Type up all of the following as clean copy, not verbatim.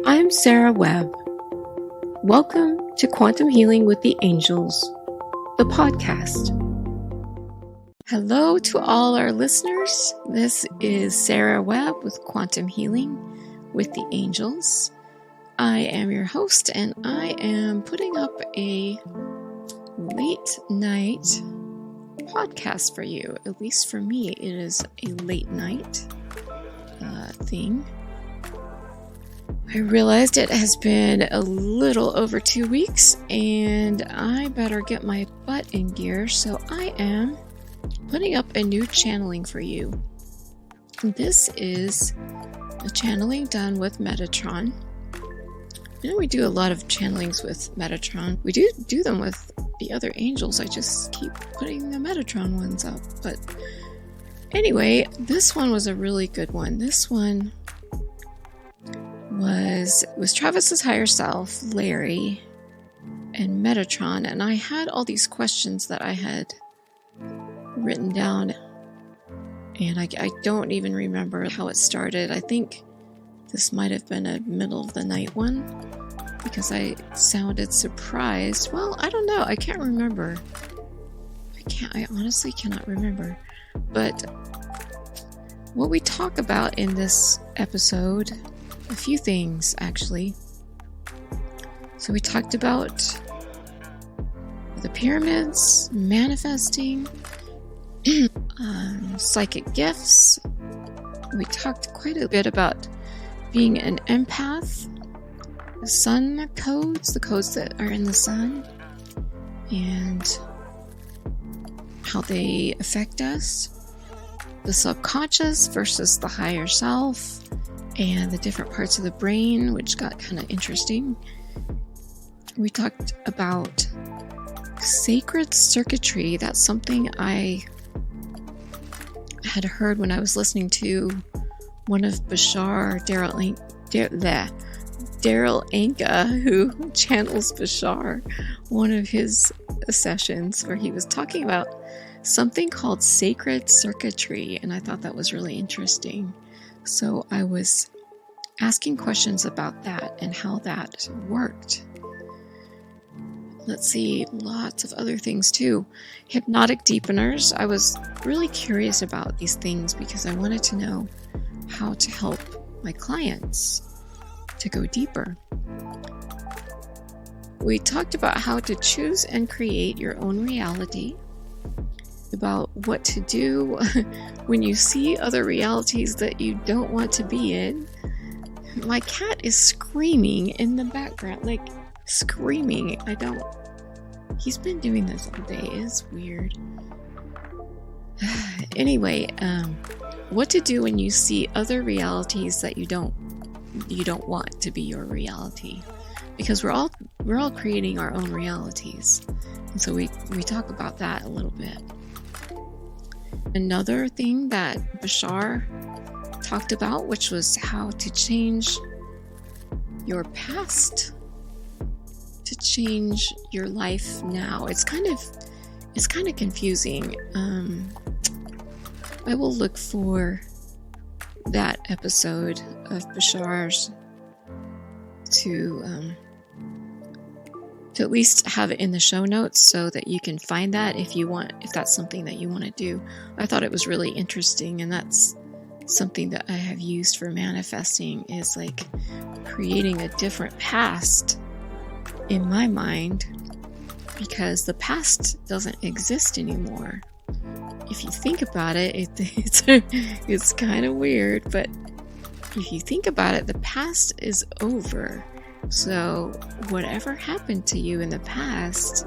I'm Sarah Webb. Welcome to Quantum Healing with the Angels, the podcast. Hello to all our listeners. This is Sarah Webb with Quantum Healing with the Angels. I am your host, and I am putting up a late night podcast for you. At least for me, it is a late night thing. I realized it has been a little over 2 weeks, and I better get my butt in gear, so I am putting up a new channeling for you. This is a channeling done with Metatron. You know, we do a lot of channelings with Metatron. We do them with the other angels. I just keep putting the Metatron ones up. But anyway, this one was a really good one. This one was Travis's higher self, Larry, and Metatron. And I had all these questions that I had written down. And I don't even remember how it started. I think this might have been a middle of the night one, because I sounded surprised. Well, I don't know. I can't remember. I honestly cannot remember. But what we talk about in this episode, a few things actually. So we talked about the pyramids, manifesting, psychic gifts. We talked quite a bit about being an empath, the sun codes, the codes that are in the sun, and how they affect us, the subconscious versus the higher self, and the different parts of the brain, which got kind of interesting. We talked about sacred circuitry. That's something I had heard when I was listening to one of Daryl Anka, who channels Bashar, one of his sessions where he was talking about something called sacred circuitry, and I thought that was really interesting. So I was asking questions about that and how that worked. Let's see, lots of other things too. Hypnotic deepeners. I was really curious about these things because I wanted to know how to help my clients to go deeper. We talked about how to choose and create your own reality, about what to do when you see other realities that you don't want to be in. My cat is screaming in the background, like screaming. He's been doing this all day. It's weird. Anyway, what to do when you see other realities that you don't want to be your reality, because we're all creating our own realities, and so we talk about that a little bit. Another thing that Bashar talked about, which was how to change your past to change your life now. It's kind of confusing. I will look for that episode of Bashar's to at least have it in the show notes so that you can find that if that's something that you want to do. I thought it was really interesting, and that's something that I have used for manifesting, is like creating a different past in my mind, because the past doesn't exist anymore. If you think about it, it's kind of weird, but if you think about it, the past is over. So whatever happened to you in the past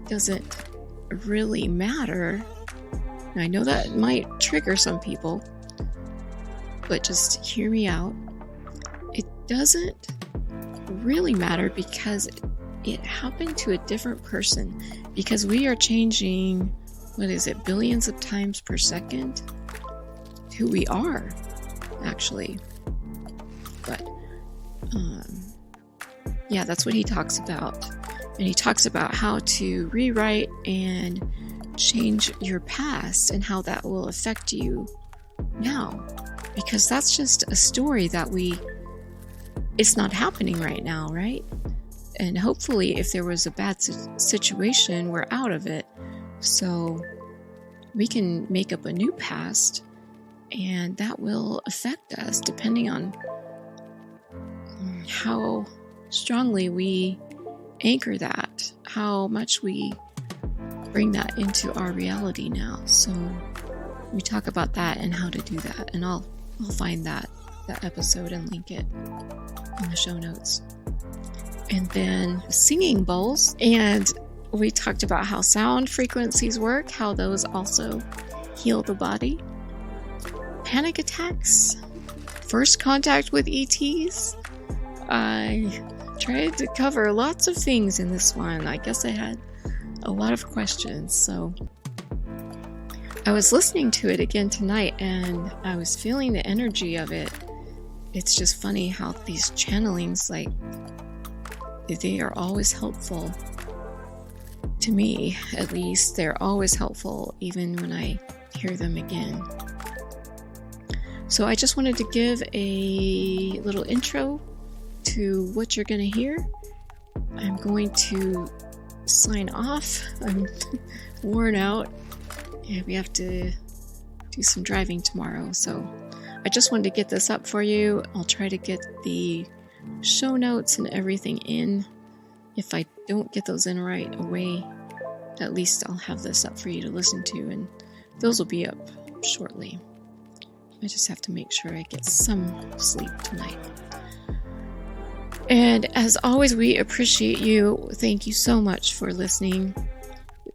doesn't really matter. I know that might trigger some people, but just hear me out. It doesn't really matter because it happened to a different person, because we are changing, billions of times per second, who we are, actually. But yeah, that's what he talks about. And he talks about how to rewrite and change your past and how that will affect you now. Because that's just a story that we it's not happening right now, right? And hopefully if there was a bad situation, we're out of it. So we can make up a new past, and that will affect us depending on how strongly we anchor that, how much we bring that into our reality now. So we talk about that and how to do that, and I'll find that episode and link it in the show notes. And then singing bowls, and we talked about how sound frequencies work, how those also heal the body. Panic attacks, first contact with ETs. I tried to cover lots of things in this one. I guess I had a lot of questions, so I was listening to it again tonight and I was feeling the energy of it. It's just funny how these channelings, like, they are always helpful. To me, at least, they're always helpful, even when I hear them again. So I just wanted to give a little intro to what you're going to hear. I'm going to sign off. I'm worn out. Yeah, we have to do some driving tomorrow, so I just wanted to get this up for you. I'll try to get the show notes and everything in. If I don't get those in right away, at least I'll have this up for you to listen to, and those will be up shortly. I just have to make sure I get some sleep tonight. And as always, we appreciate you. Thank you so much for listening.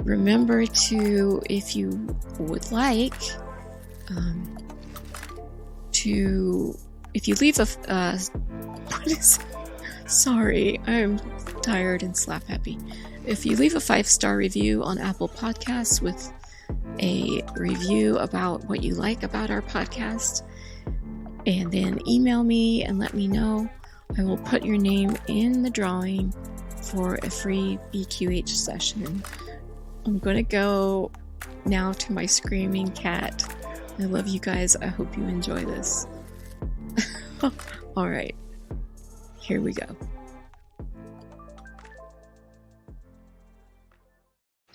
Remember to, if you would like, if you leave a, sorry, I'm tired and slap happy. If you leave a 5-star review on Apple Podcasts with a review about what you like about our podcast, and then email me and let me know, I will put your name in the drawing for a free BQH session. I'm going to go now to my screaming cat. I love you guys. I hope you enjoy this. All right. Here we go.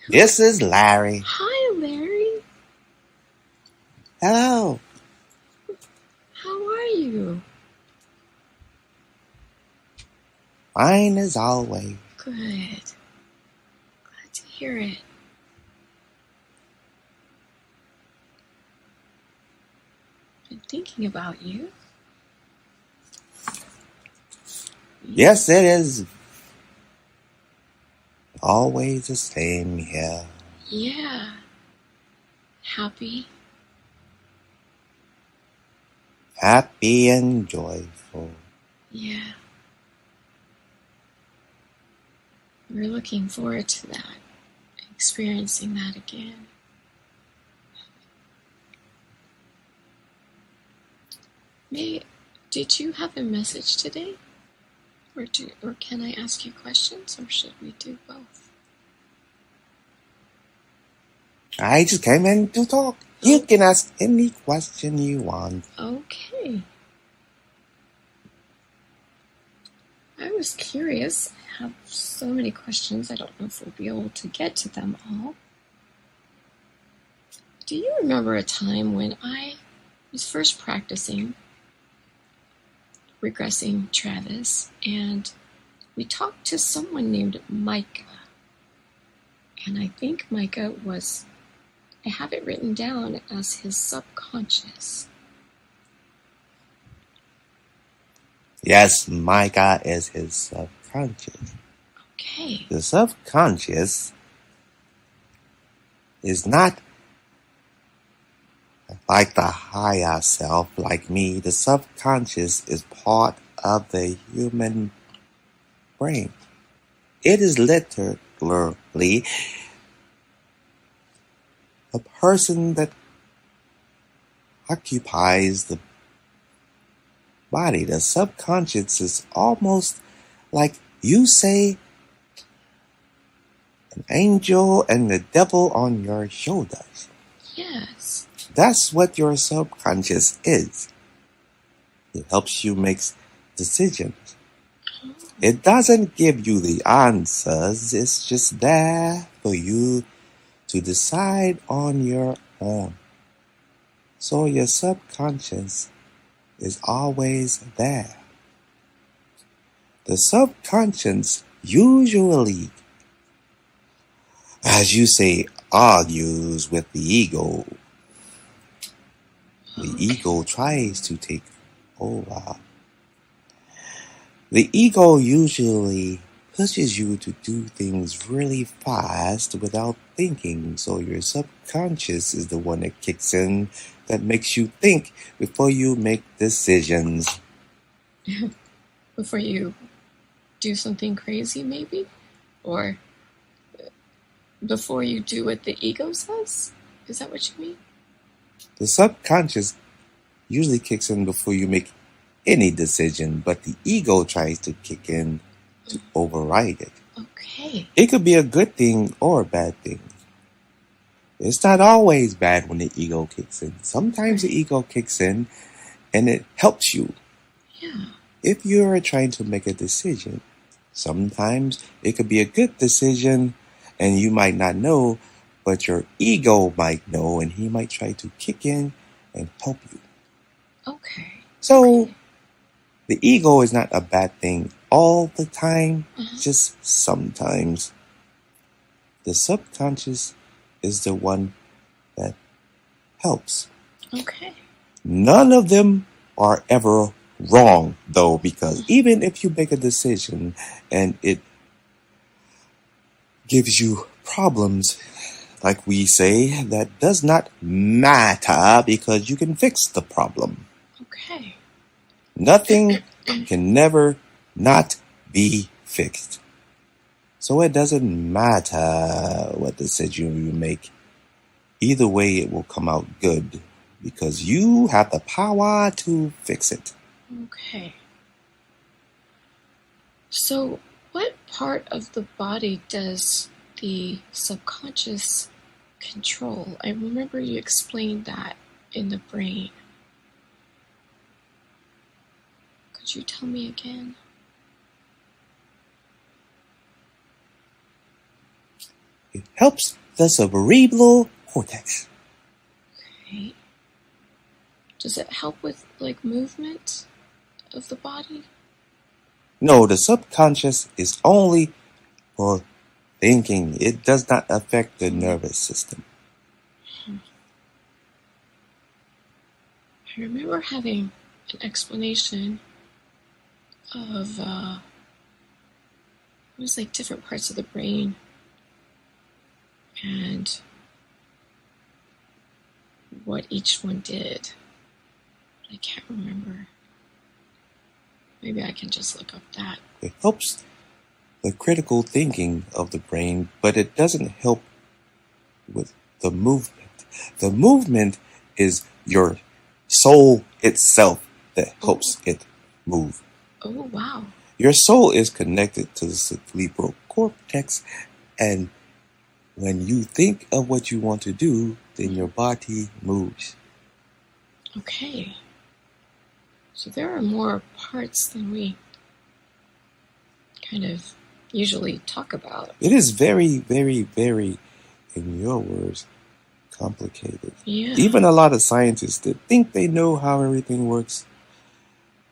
This is Larry. Hi, Larry. Hello. How are you? Fine as always. Good. Glad to hear it. Been thinking about you. Yes, it is. Always the same here. Yeah. Happy. Happy and joyful. Yeah. We're looking forward to that. Experiencing that again. Did you have a message today? Or can I ask you questions, or should we do both? I just came in to talk. You can ask any question you want. Okay. I was curious. I have so many questions. I don't know if we'll be able to get to them all. Do you remember a time when I was first practicing regressing Travis, and we talked to someone named Micah? And I think Micah was, I have it written down as his subconscious. Yes, Micah is his subconscious. Okay. The subconscious is not like the higher self, like me. The subconscious is part of the human brain. It is literally a person that occupies the body. The subconscious is almost like, you say, an angel and the devil on your shoulders. Yes. That's what your subconscious is. It helps you make decisions. It doesn't give you the answers. It's just there for you to decide on your own. So your subconscious is always there. The subconscious usually, as you say, argues with the ego. The ego tries to take over. The ego usually pushes you to do things really fast without thinking. So your subconscious is the one that kicks in, that makes you think before you make decisions. Before you do something crazy, maybe? Or before you do what the ego says? Is that what you mean? The subconscious usually kicks in before you make any decision, but the ego tries to kick in to override it. Okay. It could be a good thing or a bad thing. It's not always bad when the ego kicks in. Sometimes the ego kicks in and it helps you. Yeah. If you're trying to make a decision, sometimes it could be a good decision and you might not know, but your ego might know and he might try to kick in and help you. Okay. So the ego is not a bad thing all the time, just sometimes. The subconscious is the one that helps. Okay. None of them are ever wrong, though, because even if you make a decision and it gives you problems, like we say, that does not matter because you can fix the problem. Okay. Nothing can never not be fixed. So it doesn't matter what decision you make. Either way, it will come out good because you have the power to fix it. Okay. So, what part of the body does the subconscious control? I remember you explained that in the brain. Could you tell me again? It helps the cerebral cortex. Okay. Does it help with, like, movement of the body? No, the subconscious is only for thinking. It does not affect the nervous system. I remember having an explanation of, it was like different parts of the brain and what each one did. I can't remember. Maybe I can just look up that. It helps the critical thinking of the brain, but it doesn't help with the movement. The movement is your soul itself that helps it move. Oh, wow. Your soul is connected to the cerebral cortex, and when you think of what you want to do, then your body moves. Okay. So there are more parts than we kind of usually talk about. It is very, very, very, in your words, complicated. Yeah. Even a lot of scientists that think they know how everything works,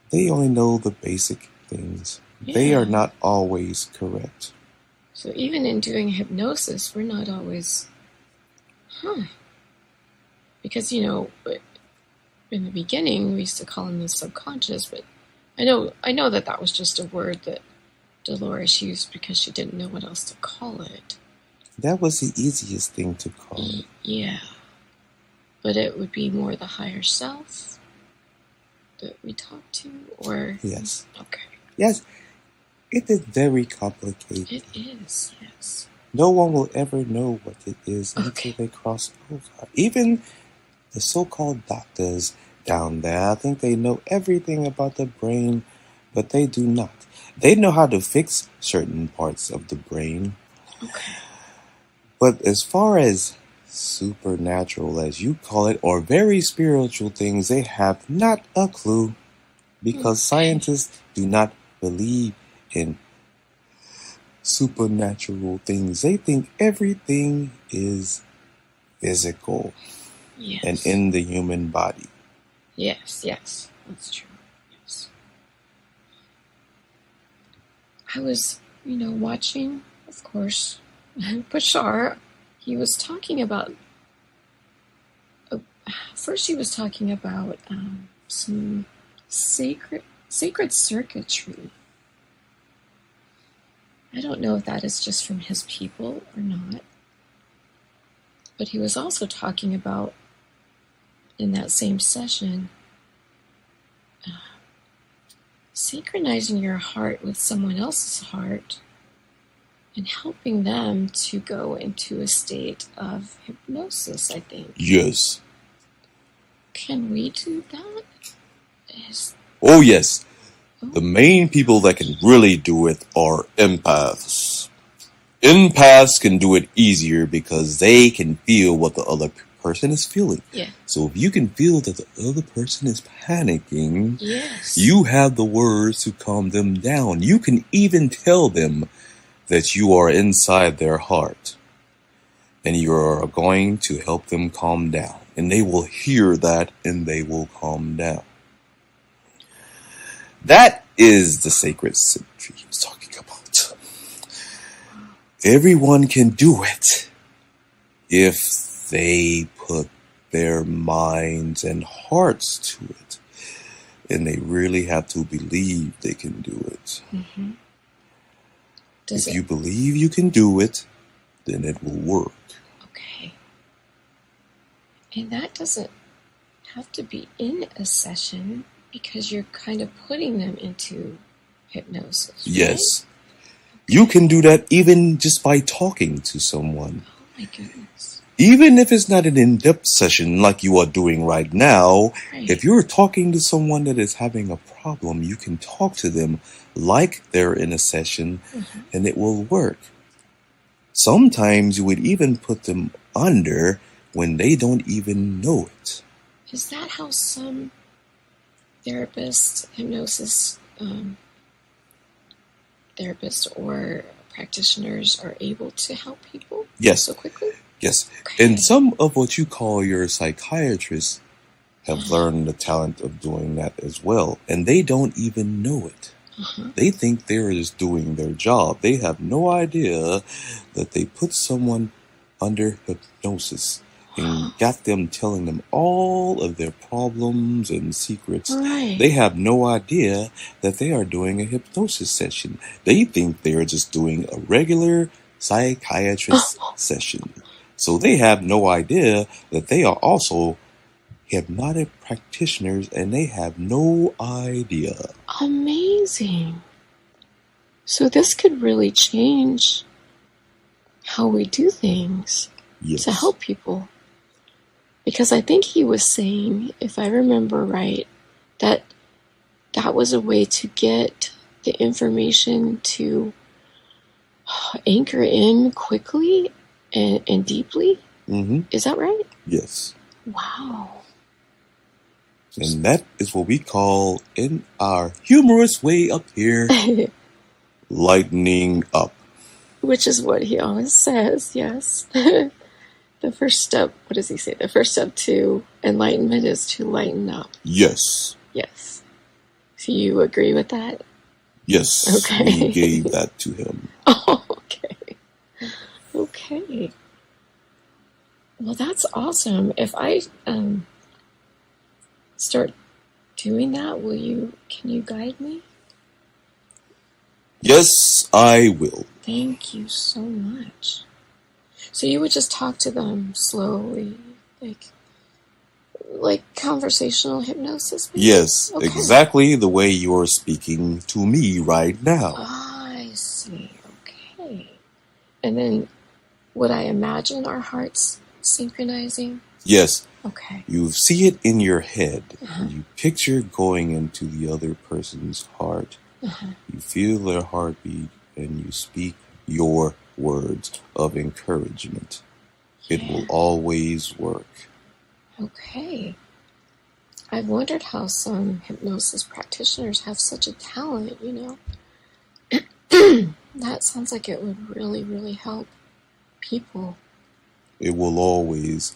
they only know the basic things. Yeah. They are not always correct. So even in doing hypnosis, we're not always, because, you know, in the beginning, we used to call him the subconscious, but I know that was just a word that Dolores used because she didn't know what else to call it. That was the easiest thing to call it. Yeah. But it would be more the higher self that we talk to, or... Yes. Okay. Yes. It is very complicated. It is, yes. No one will ever know what it is until they cross over. Even the so-called doctors down there, I think they know everything about the brain, but they do not. They know how to fix certain parts of the brain. Okay. But as far as supernatural, as you call it, or very spiritual things, they have not a clue, because scientists do not believe in supernatural things. They think everything is physical and Yes. in the human body. Yes, that's true. Yes. I was, watching, of course, Bashar. He was talking about, first he was talking about some sacred circuitry. I don't know if that is just from his people or not, but he was also talking about, in that same session, synchronizing your heart with someone else's heart and helping them to go into a state of hypnosis, I think. Yes. Can we do that? Oh, yes. The main people that can really do it are empaths. Empaths can do it easier because they can feel what the other person is feeling. Yeah. So if you can feel that the other person is panicking, yes, you have the words to calm them down. You can even tell them that you are inside their heart and you are going to help them calm down. And they will hear that and they will calm down. That is the sacred symmetry he was talking about. Everyone can do it if they put their minds and hearts to it. And they really have to believe they can do it. Mm-hmm. If you believe you can do it, then it will work. Okay. And that doesn't have to be in a session because you're kind of putting them into hypnosis. Right? Yes. You can do that even just by talking to someone. Oh my goodness. Even if it's not an in-depth session like you are doing right now, Right. if you're talking to someone that is having a problem, you can talk to them like they're in a session, and it will work. Sometimes you would even put them under when they don't even know it. Is that how some therapists, hypnosis therapists or practitioners are able to help people Yes. so quickly? Yes. Okay. And some of what you call your psychiatrists have learned the talent of doing that as well. And they don't even know it. They think they're just doing their job. They have no idea that they put someone under hypnosis and got them telling them all of their problems and secrets. Right. They have no idea that they are doing a hypnosis session. They think they're just doing a regular psychiatrist session. So they have no idea that they are also hypnotic practitioners and they have no idea. Amazing. So this could really change how we do things Yes. to help people. Because I think he was saying, if I remember right, that that was a way to get the information to anchor in quickly and deeply. Mm-hmm. Is that right? Yes. Wow. And that is what we call, in our humorous way up here, lightening up. Which is what he always says, yes. The first step, what does he say? The first step to enlightenment is to lighten up. Yes. Yes. So you agree with that? Yes. Okay. We gave that to him. Oh, okay. Okay. Well, that's awesome. If I start doing that, can you guide me? Yes, I will. Thank you so much. So you would just talk to them slowly, like conversational hypnosis? Maybe? Yes, Okay. exactly the way you're speaking to me right now. I see. Okay. And then would I imagine our hearts synchronizing? Yes. Okay. You see it in your head. You picture going into the other person's heart. You feel their heartbeat and you speak your words of encouragement. It will always work. Okay. I've wondered how some hypnosis practitioners have such a talent, That sounds like it would really, really help people. It will always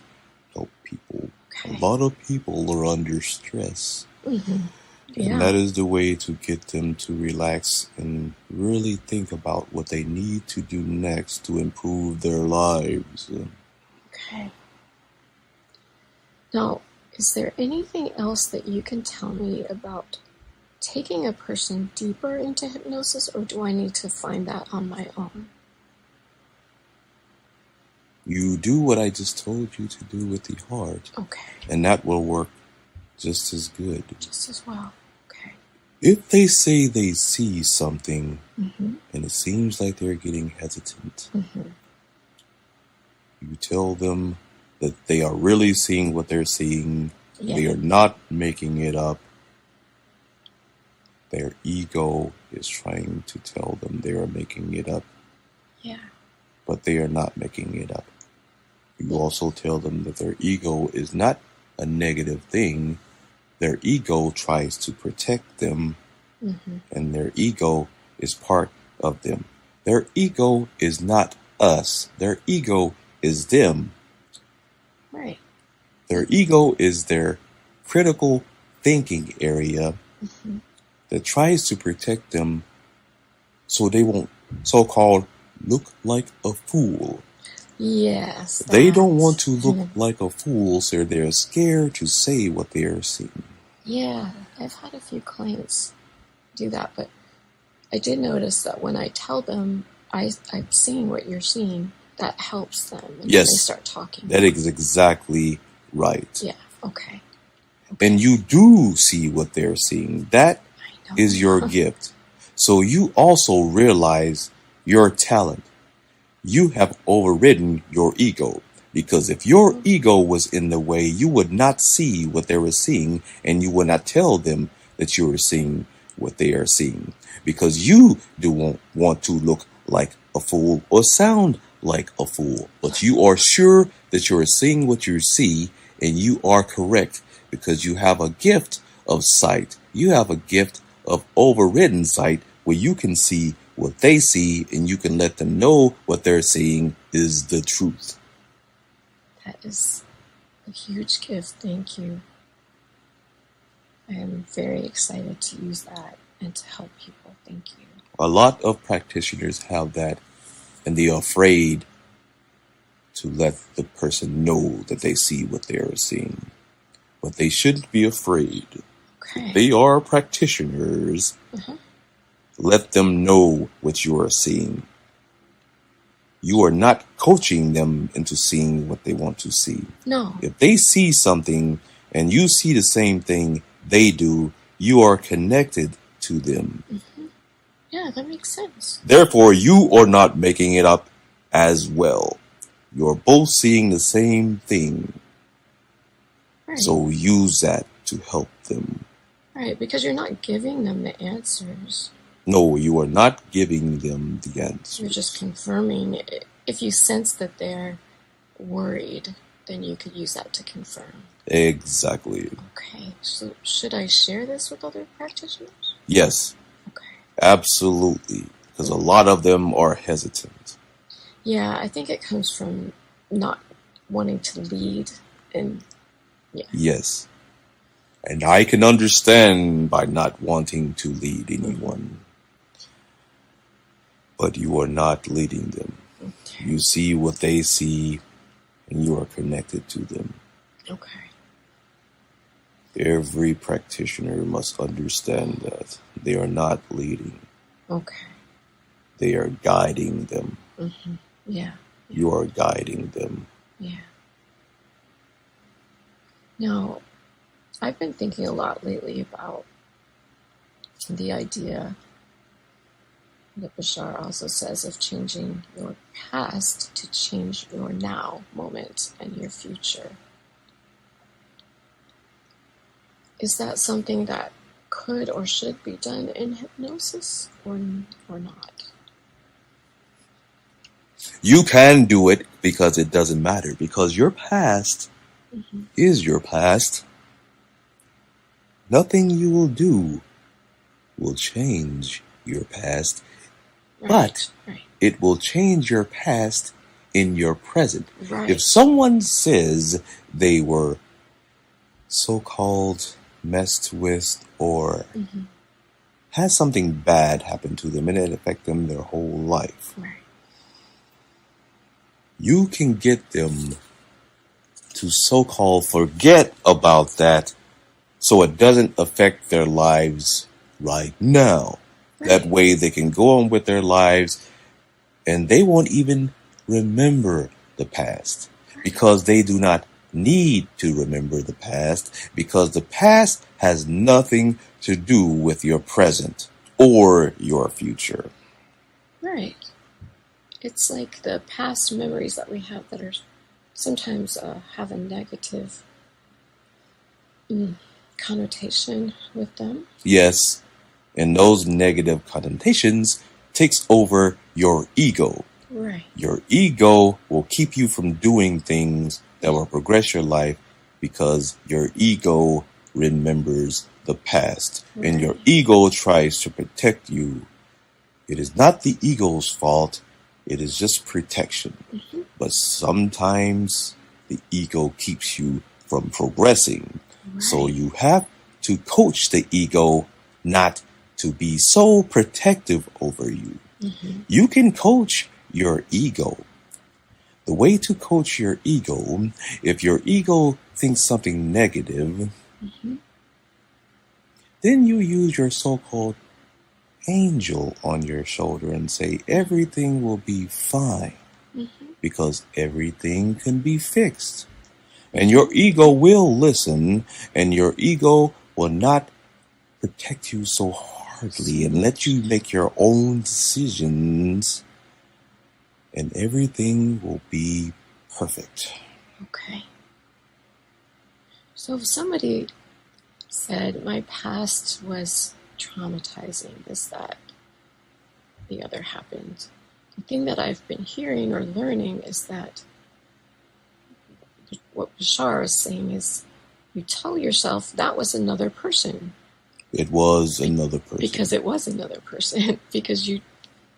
help people. Okay. A lot of people are under stress. Mm-hmm. Yeah. And that is the way to get them to relax and really think about what they need to do next to improve their lives. Okay. Now, is there anything else that you can tell me about taking a person deeper into hypnosis, or do I need to find that on my own? You do what I just told you to do with the heart. Okay. And that will work just as good. Just as well. Okay. If they say they see something Mm-hmm. and it seems like they're getting hesitant, Mm-hmm. you tell them that they are really seeing what they're seeing. Yeah. They are not making it up. Their ego is trying to tell them they are making it up. Yeah. But they are not making it up. You also tell them that their ego is not a negative thing. Their ego tries to protect them, Mm-hmm. and their ego is part of them. Their ego is not us. Their ego is them. Right. Their ego is their critical thinking area Mm-hmm. that tries to protect them so they won't so-called look like a fool. Yes. They don't want to look like a fool, so they're scared to say what they are seeing. Yeah, I've had a few clients do that, but I did notice that when I tell them I'm seeing what you're seeing, that helps them. And Yes, they start talking. That is exactly right. Yeah, okay. And you do see what they're seeing. That I know. is your gift. So you also realize your talent. You have overridden your ego. Because if your ego was in the way, you would not see what they were seeing, and you would not tell them that you were seeing what they are seeing. Because you do want to look like a fool or sound like a fool. But you are sure that you are seeing what you see, and you are correct because you have a gift of sight. You have a gift of overridden sight where you can see what they see, and you can let them know what they're seeing is the truth. That is a huge gift. Thank you. I am very excited to use that and to help people. Thank you. A lot of practitioners have that, and they are afraid to let the person know that they see what they are seeing. But they shouldn't be afraid. Okay. They are practitioners. Let them know what you are seeing. You are not coaching them into seeing what they want to see. No. If they see something and you see the same thing they do, you are connected to them. Yeah, that makes sense. Therefore, you are not making it up as well. You're both seeing the same thing. Right. So use that to help them. Right, because you're not giving them the answers. No, you are not giving them the answer. You're just confirming. If you sense that they're worried, then you could use that to confirm. Exactly. Okay, so should I share this with other practitioners? Yes. Okay. Absolutely. Because a lot of them are hesitant. Yeah, I think it comes from not wanting to lead and yeah. Yes. And I can understand by not wanting to lead anyone. But you are not leading them. Okay. You see what they see, and you are connected to them. Okay. Every practitioner must understand that they are not leading. Okay. They are guiding them. Yeah. You are guiding them. Yeah. Now, I've been thinking a lot lately about the idea that Bashar also says of changing your past to change your now moment and your future. Is that something that could or should be done in hypnosis or not? You can do it because it doesn't matter. Because your past is your past. Nothing you will do will change your past. but Right. it will change your past in your present. Right. If someone says they were so-called messed with or has something bad happen to them and it affect them their whole life, Right. you can get them to so-called forget about that so it doesn't affect their lives right now. Right. That way they can go on with their lives and they won't even remember the past because they do not need to remember the past because the past has nothing to do with your present or your future. Right. It's like the past memories that we have that are sometimes have a negative connotation with them. Yes, and those negative connotations takes over your ego. Right. Your ego will keep you from doing things that will progress your life because your ego remembers the past. Right. And your ego tries to protect you. It is not the ego's fault. It is just protection. But sometimes the ego keeps you from progressing. Right. So you have to coach the ego not to be so protective over you. You can coach your ego. The way to coach your ego, if your ego thinks something negative, then you use your so-called angel on your shoulder and say everything will be fine because everything can be fixed. And your ego will listen and your ego will not protect you so hardly and let you make your own decisions and everything will be perfect. Okay. So if somebody said my past was traumatizing, this, that, the other happened, the thing that I've been hearing or learning is that what Bashar is saying is you tell yourself that was another person. It was another person. Because it was another person. Because you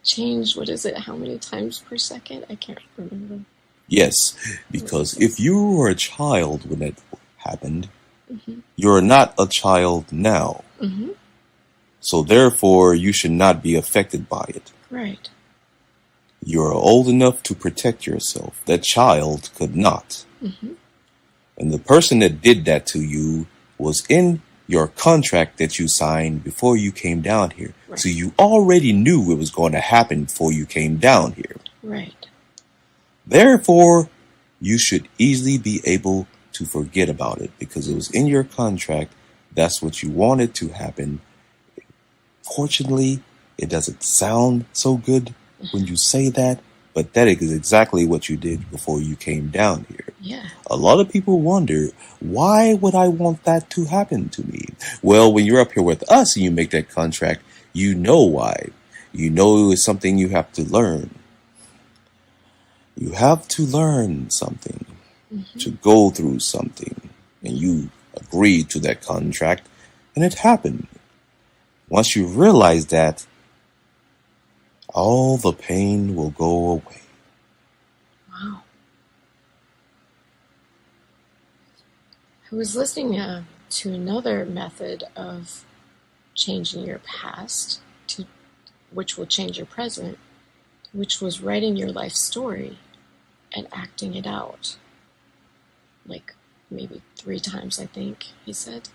changed, what is it, how many times per second? I can't remember. Yes, because if you were a child when it happened, you're not a child now. So therefore, you should not be affected by it. Right. You're old enough to protect yourself. That child could not. And the person that did that to you was in your contract that you signed before you came down here. Right. So you already knew it was going to happen before you came down here. Right. Therefore, you should easily be able to forget about it because it was in your contract. That's what you wanted to happen. Fortunately, it doesn't sound so good when you say that, but that is exactly what you did before you came down here. Yeah. A lot of people wonder, why would I want that to happen to me? Well, when you're up here with us and you make that contract, you know why. You know it's something you have to learn. You have to learn something, to go through something, and you agreed to that contract, and it happened. Once you realize that, all the pain will go away. Wow. I was listening to another method of changing your past, which will change your present, which was writing your life story and acting it out. Like maybe 3 times, I think, he said.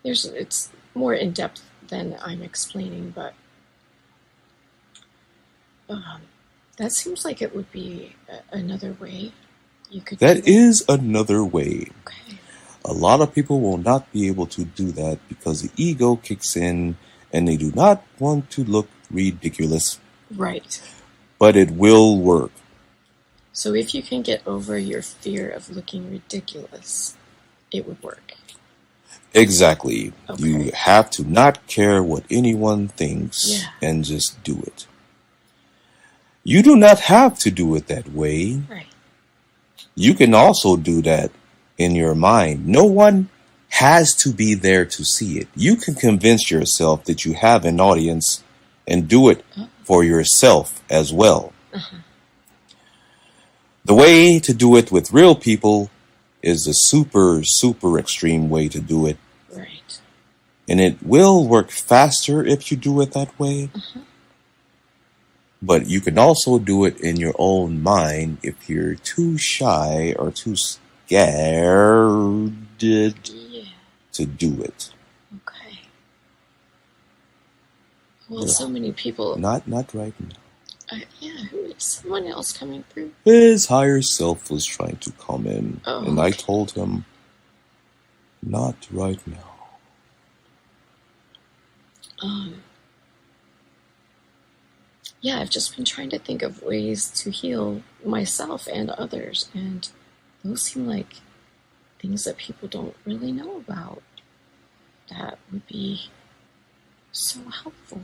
It's more in-depth than I'm explaining, but that seems like it would be another way you could do That is another way. Okay. A lot of people will not be able to do that because the ego kicks in and they do not want to look ridiculous. Right. But it will work. So if you can get over your fear of looking ridiculous, it would work. Exactly. Okay. You have to not care what anyone thinks and just do it. You do not have to do it that way. Right. You can also do that in your mind. No one has to be there to see it. You can convince yourself that you have an audience and do it for yourself as well. Uh-huh. The way to do it with real people is the super, super extreme way to do it. Right. And it will work faster if you do it that way. Uh-huh. But you can also do it in your own mind if you're too shy or too scared to do it. Okay. Well, so many people. Not right now. Who is someone else coming through? His higher self was trying to come in, and I Okay. told him, not right now. Yeah, I've just been trying to think of ways to heal myself and others, and those seem like things that people don't really know about that would be so helpful.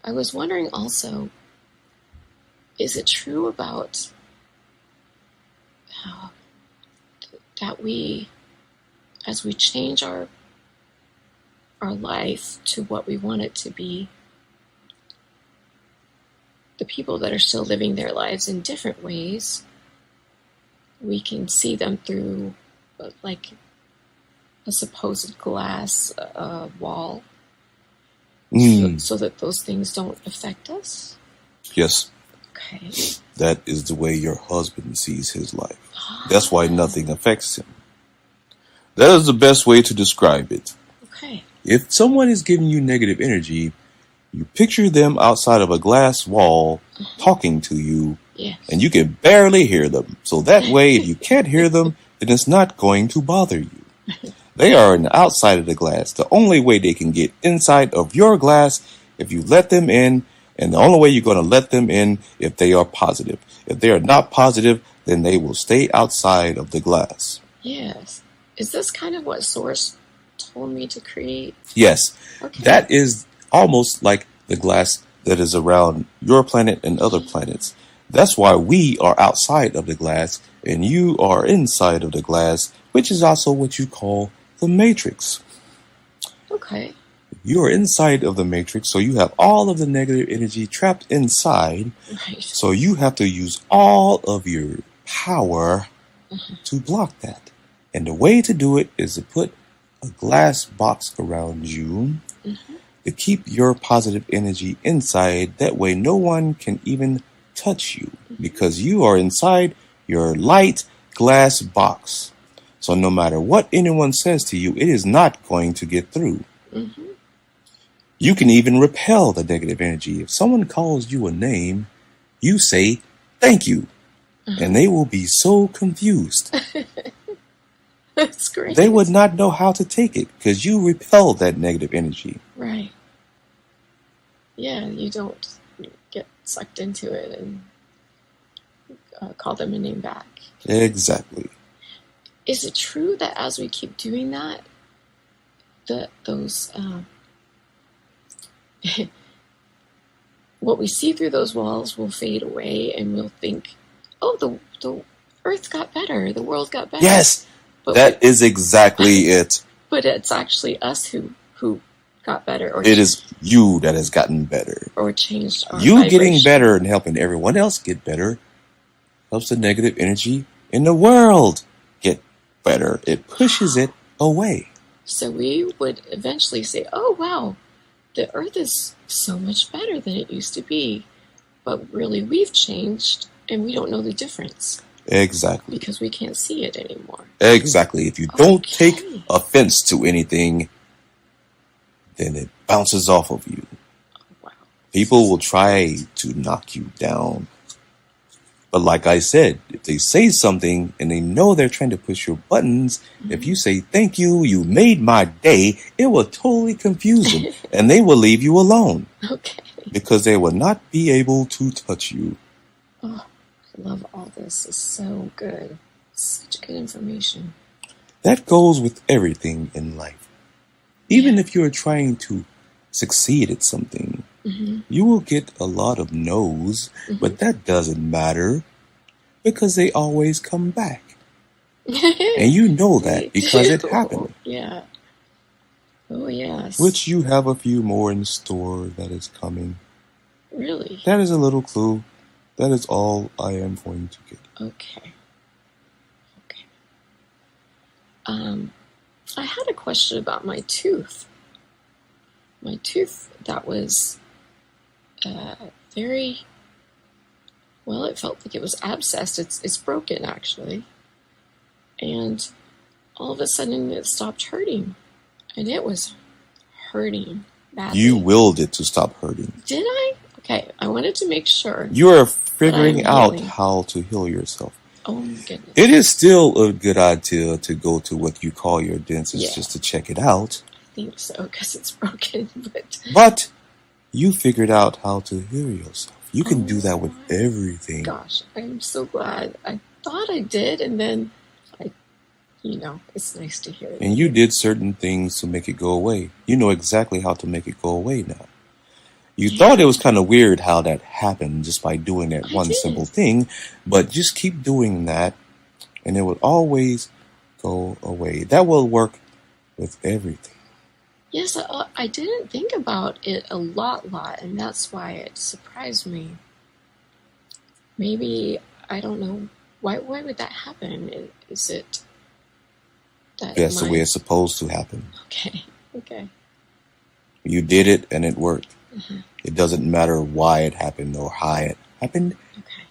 I was wondering also, is it true about that we, as we change our life to what we want it to be, the people that are still living their lives in different ways, we can see them through like a supposed glass wall, so that those things don't affect us? Yes. Okay. That is the way your husband sees his life. That's why nothing affects him. That is the best way to describe it. Okay. If someone is giving you negative energy, you picture them outside of a glass wall talking to you, Yes. and you can barely hear them. So that way, if you can't hear them, then it's not going to bother you. They are on the outside of the glass. The only way they can get inside of your glass if you let them in, and the only way you're going to let them in if they are positive. If they are not positive, then they will stay outside of the glass. Yes. Is this kind of what Source told me to create? Yes. Okay. That is almost like the glass that is around your planet and other planets. That's why we are outside of the glass and you are inside of the glass, which is also what you call the matrix. Okay. You are inside of the matrix, so you have all of the negative energy trapped inside. Right. So you have to use all of your power to block that. And the way to do it is to put a glass box around you to keep your positive energy inside. That way no one can even touch you because you are inside your light glass box. So no matter what anyone says to you, it is not going to get through. You can even repel the negative energy. If someone calls you a name, you say, thank you. And they will be so confused. That's great. They would not know how to take it because you repel that negative energy. Right. Yeah, you don't get sucked into it and call them a name back. Exactly. Is it true that as we keep doing that, those what we see through those walls will fade away, and we'll think, "Oh, the Earth got better, the world got better." Yes, but that is exactly it. But it's actually us who got better, or it is you that has gotten better, or changed our you vibration. getting better and helping everyone else get better helps the negative energy in the world get better. It pushes it away. So we would eventually say, "Oh, wow, the Earth is so much better than it used to be," but really we've changed and we don't know the difference. Exactly. Because we can't see it anymore. Exactly. If you don't take offense to anything, then it bounces off of you. Wow. People will try to knock you down. But like I said, if they say something and they know they're trying to push your buttons, if you say, thank you, you made my day, it will totally confuse them and they will leave you alone. Okay. Because they will not be able to touch you. Oh, I love all this. It's so good. Such good information. That goes with everything in life. Even if you're trying to succeed at something, you will get a lot of no's, but that doesn't matter because they always come back. And you know that because it happened. Yeah. Oh, yes. Which you have a few more in store that is coming. Really? That is a little clue. That is all I am going to get. Okay. I had a question about my tooth. My tooth that was very, well, it felt like it was abscessed. It's broken, actually. And all of a sudden it stopped hurting. And it was hurting badly. You willed it to stop hurting. Did I? Okay, I wanted to make sure. You are figuring out how to heal yourself. Oh my goodness. It is still a good idea to go to what you call your dentist just to check it out. I think so, because it's broken. But you figured out how to heal yourself. You can do that with everything. Gosh, I'm so glad. I thought I did, and then it's nice to hear it. And you did certain things to make it go away. You know exactly how to make it go away now. You thought it was kind of weird how that happened just by doing that one simple thing, but just keep doing that, and it will always go away. That will work with everything. Yes, I didn't think about it a lot, and that's why it surprised me. Maybe, I don't know, why would that happen? Is it that that's the way it's supposed to happen. Okay. You did it, and it worked. Mm-hmm. It doesn't matter why it happened or how it happened. Okay.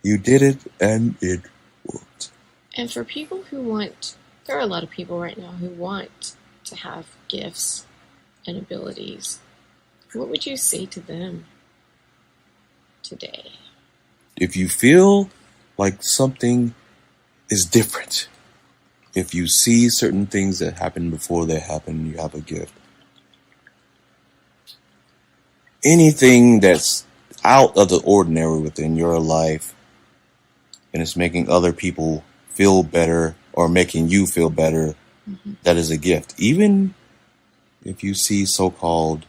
You did it, and it worked. And for people who want, there are a lot of people right now who want to have gifts and abilities. What would you say to them today? If you feel like something is different, if you see certain things that happen before they happen, you have a gift. Anything that's out of the ordinary within your life and it's making other people feel better or making you feel better, that is a gift. Even if you see so-called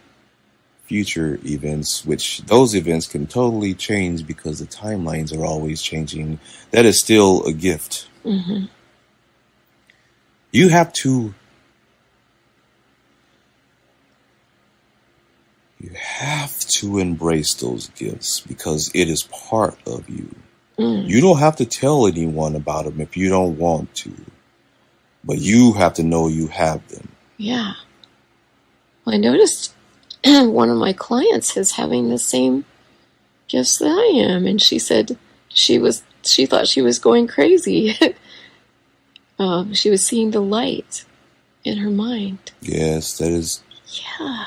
future events, which those events can totally change because the timelines are always changing, that is still a gift. Mm-hmm. You have to embrace those gifts because it is part of you. You don't have to tell anyone about them if you don't want to, but you have to know you have them. Yeah. Well, I noticed one of my clients is having the same gifts that I am, and she said she thought she was going crazy. She was seeing the light in her mind. Yes, that is. Yeah.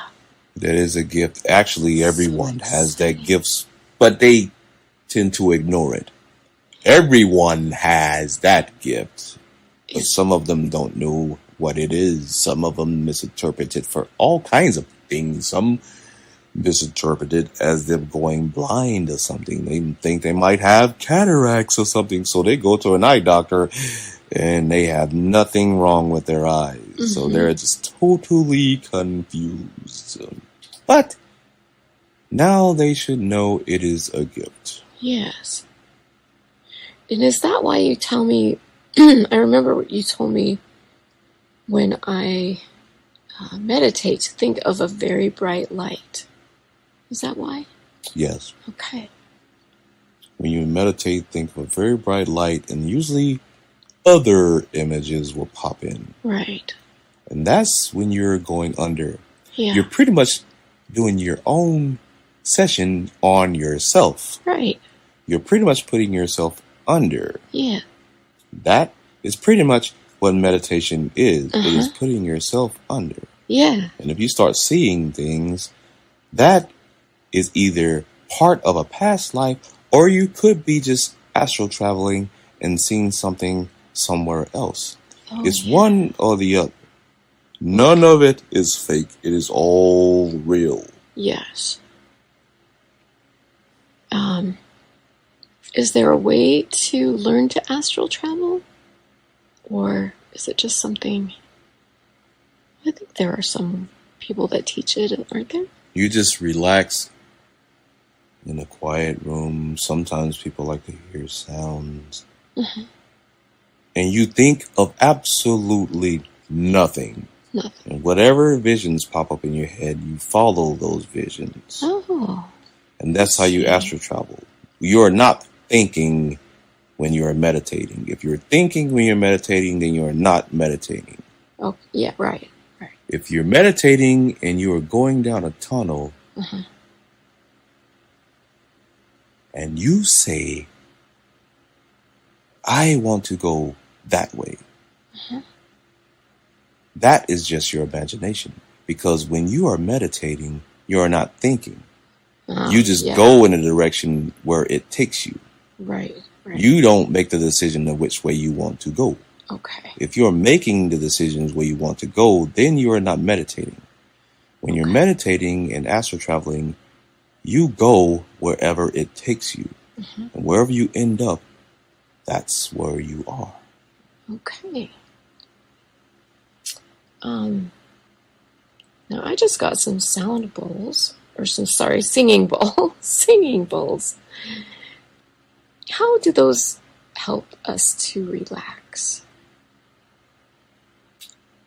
That is a gift. Actually, everyone has that gift, but they tend to ignore it. Everyone has that gift, but some of them don't know what it is. Some of them misinterpret it for all kinds of things. Some misinterpret it as them going blind or something. They think they might have cataracts or something, so they go to an eye doctor and they have nothing wrong with their eyes. Mm-hmm. So they're just totally confused. But now they should know it is a gift. Yes. And is that why you tell me, I remember what you told me when I meditate to think of a very bright light. Is that why? Yes. Okay. When you meditate, think of a very bright light, and usually other images will pop in. Right. And that's when you're going under. Yeah. You're pretty much doing your own session on yourself. Right. You're pretty much putting yourself under. Yeah. That is pretty much what meditation is. It is putting yourself under. Yeah. And if you start seeing things, that is either part of a past life, or you could be just astral traveling and seeing something somewhere else. It's one or the other. None of it is fake. It is all real. Yes. Is there a way to learn to astral travel? Or is it just something... I think there are some people that teach it, aren't there? You just relax in a quiet room. Sometimes people like to hear sounds. Mm-hmm. And you think of absolutely nothing. Nothing. And whatever visions pop up in your head, you follow those visions. Oh. And that's how you See. astral travel. You are not thinking when you are meditating. If you're thinking when you're meditating, then you are not meditating. Oh, yeah, right. If you're meditating and you are going down a tunnel and you say, I want to go that way, that is just your imagination. Because when you are meditating, you are not thinking. You just go in a direction where it takes you. Right. You don't make the decision of which way you want to go. Okay. If you're making the decisions where you want to go, then you are not meditating. When you're meditating and astral traveling, you go wherever it takes you. And wherever you end up, that's where you are. Okay. Now I just got some sound bowls, or singing bowls. Singing bowls. How do those help us to relax?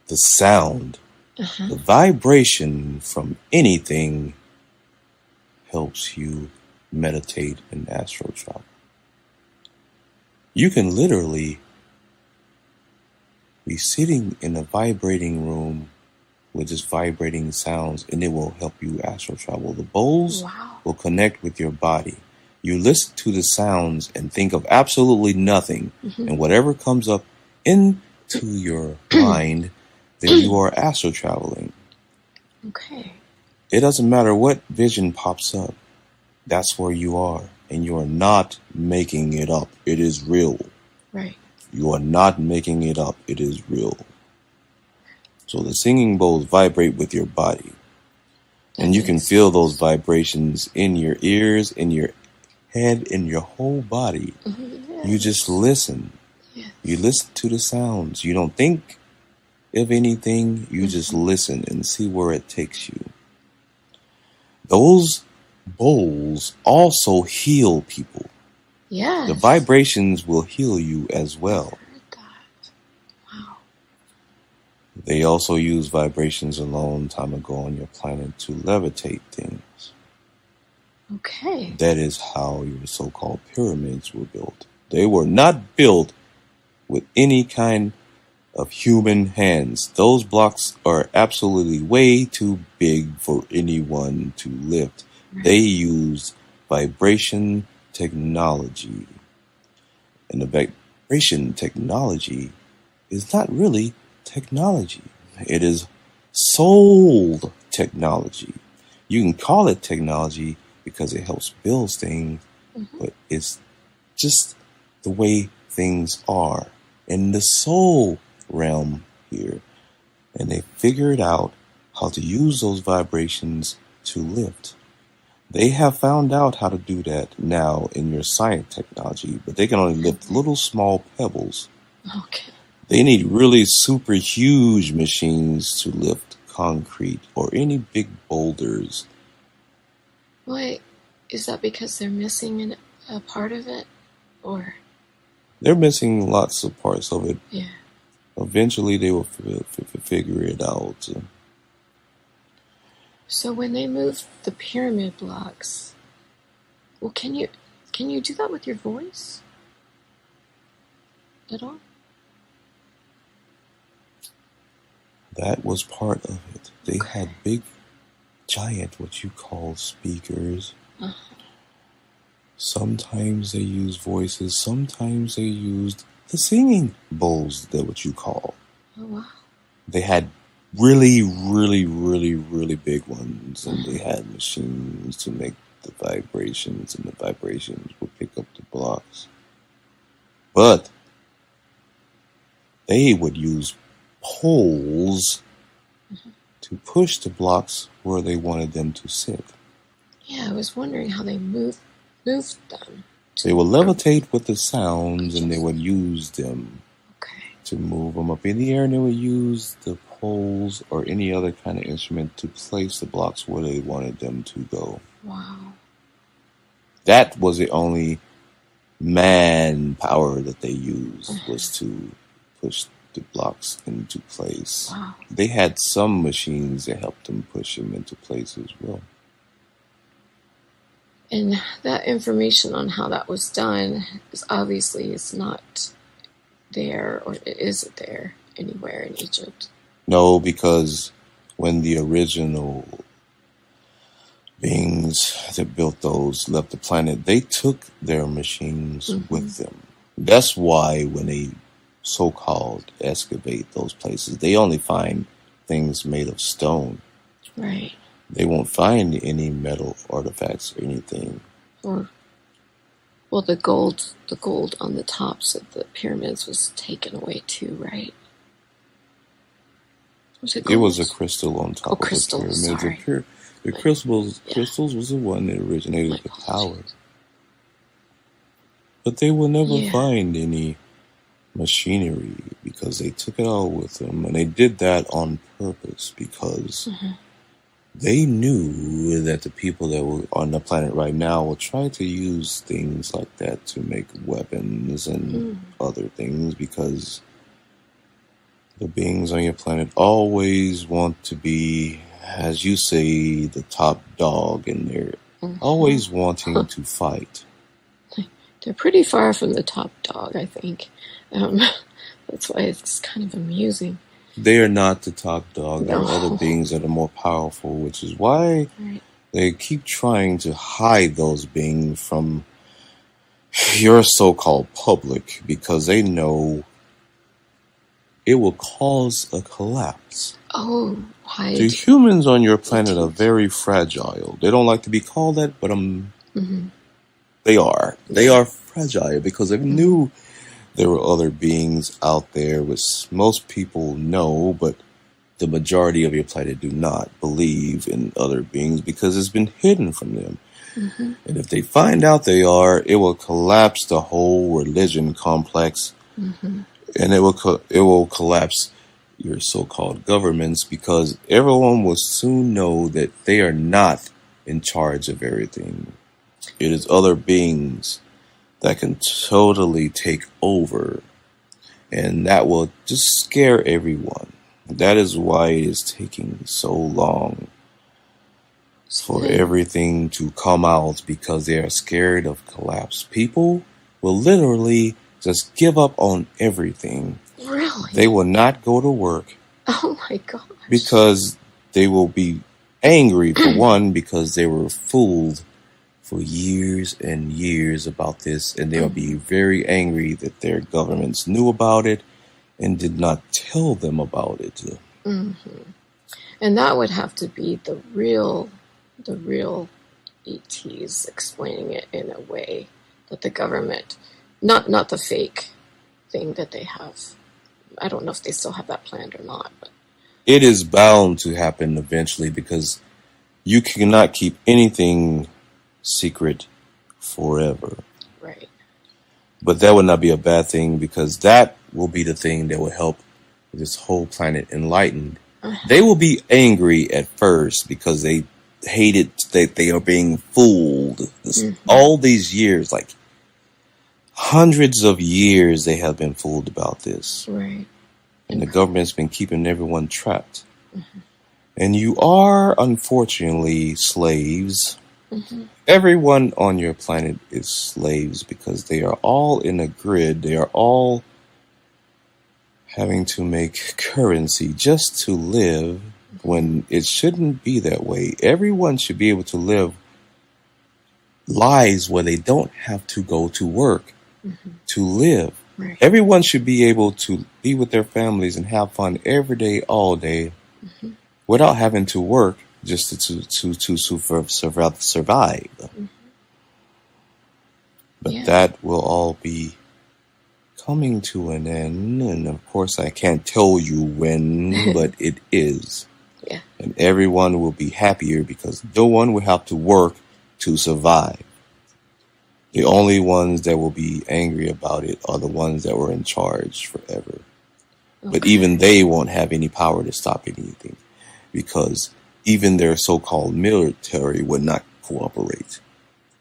The sound, the vibration from anything helps you meditate and astral travel. You can literally be sitting in a vibrating room with just vibrating sounds, and it will help you astral travel. The bowls will connect with your body. You listen to the sounds and think of absolutely nothing, and whatever comes up into your mind, then you are astral traveling. Okay. It doesn't matter what vision pops up. That's where you are, and you are not making it up. It is real. Right. You are not making it up. It is real. So the singing bowls vibrate with your body. And you can feel those vibrations in your ears, in your head, in your whole body. Yes. You just listen. Yes. You listen to the sounds. You don't think of anything. You just listen and see where it takes you. Those bowls also heal people. Yes. The vibrations will heal you as well. I heard that. Wow. They also used vibrations a long time ago on your planet to levitate things. Okay. That is how your so-called pyramids were built. They were not built with any kind of human hands. Those blocks are absolutely way too big for anyone to lift. Right. They used vibration technology. And the vibration technology is not really technology. It is soul technology. You can call it technology because it helps build things, but it's just the way things are in the soul realm here. And they figured out how to use those vibrations to lift. They have found out how to do that now in your science technology, but they can only lift little small pebbles. Okay. They need really super huge machines to lift concrete or any big boulders. Wait, is that because they're missing a part of it, or? They're missing lots of parts of it. Yeah. Eventually, they will figure it out. So when they move the pyramid blocks, well, can you do that with your voice at all? That was part of it. They had big, giant, what you call speakers. Sometimes they used voices. Sometimes they used the singing bowls, that what you call. Oh, wow. They had really, really, really, really big ones, and they had machines to make the vibrations, and the vibrations would pick up the blocks. But they would use poles to push the blocks where they wanted them to sit. Yeah, I was wondering how they moved them. They would levitate with the sounds, and they would use them to move them up in the air, and they would use the poles or any other kind of instrument to place the blocks where they wanted them to go. Wow. That was the only manpower that they used, was to push the blocks into place. Wow. They had some machines that helped them push them into place as well. And that information on how that was done is not there, or is it there anywhere in Egypt? No, because when the original beings that built those left the planet, they took their machines with them. That's why when they so-called excavate those places, they only find things made of stone. Right. They won't find any metal artifacts or anything. Or, well, the gold on the tops of the pyramids was taken away too, right? Was it gold? It was a crystal on top of the pyramids. Sorry. The crystals was the one that originated the power. But they will never find any machinery because they took it all with them. And they did that on purpose because they knew that the people that were on the planet right now will try to use things like that to make weapons and other things, because the beings on your planet always want to be, as you say, the top dog, and they're always wanting to fight. They're pretty far from the top dog, I think. That's why it's kind of amusing. They are not the top dog. There are other beings that are more powerful, which is why they keep trying to hide those beings from your so-called public, because they know it will cause a collapse. Oh, hide. The humans on your planet are very fragile. They don't like to be called that, but they are. They are fragile because they knew there were other beings out there, which most people know, but the majority of your planet do not believe in other beings because it's been hidden from them. And if they find out they are, it will collapse the whole religion complex, and it will collapse your so-called governments, because everyone will soon know that they are not in charge of everything. It is other beings that can totally take over, and that will just scare everyone. That is why it is taking so long for everything to come out, because they are scared of collapse. People will literally just give up on everything. Really? They will not go to work. Oh my gosh. Because they will be angry, for one, because they were fooled for years and years about this, and they'll be very angry that their governments knew about it and did not tell them about it. And that would have to be the real ETs explaining it in a way that the government, not the fake thing that they have. I don't know if they still have that planned or not, but it is bound to happen eventually, because you cannot keep anything secret forever. Right. But that would not be a bad thing, because that will be the thing that will help this whole planet enlightened. They will be angry at first because they hated that they are being fooled. All these years, like hundreds of years, they have been fooled about this. Right. And the government's been keeping everyone trapped. And you are, unfortunately, slaves. Everyone on your planet is slaves, because they are all in a grid. They are all having to make currency just to live, when it shouldn't be that way. Everyone should be able to live lives where they don't have to go to work to live. Right. Everyone should be able to be with their families and have fun every day, all day, without having to work just to survive. But that will all be coming to an end, and of course I can't tell you when, but it is. Yeah. And everyone will be happier, because no one will have to work to survive. The only ones that will be angry about it are the ones that were in charge forever. But even they won't have any power to stop anything, because even their so-called military would not cooperate.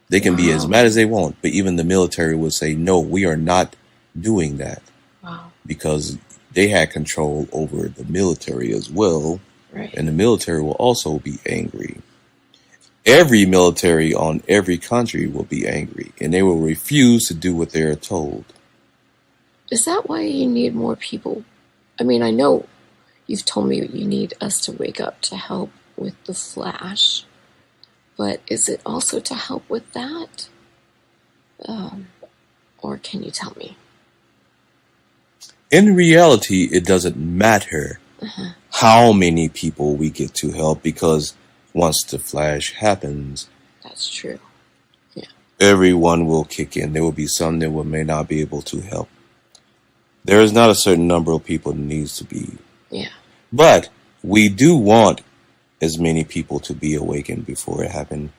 They can be as mad as they want, but even the military would say, no, we are not doing that. Because they had control over the military as well. Right. And the military will also be angry. every military on every country will be angry, and they will refuse to do what they're told. Is that why you need more people? I mean, I know you've told me you need us to wake up to help with the flash, but is it also to help with that? Or can you tell me? In reality, it doesn't matter how many people we get to help, because once the flash happens, That's true. Yeah. everyone will kick in. There will be some that may not be able to help. There is not a certain number of people that needs to be. Yeah. But we do want as many people to be awakened before it happened.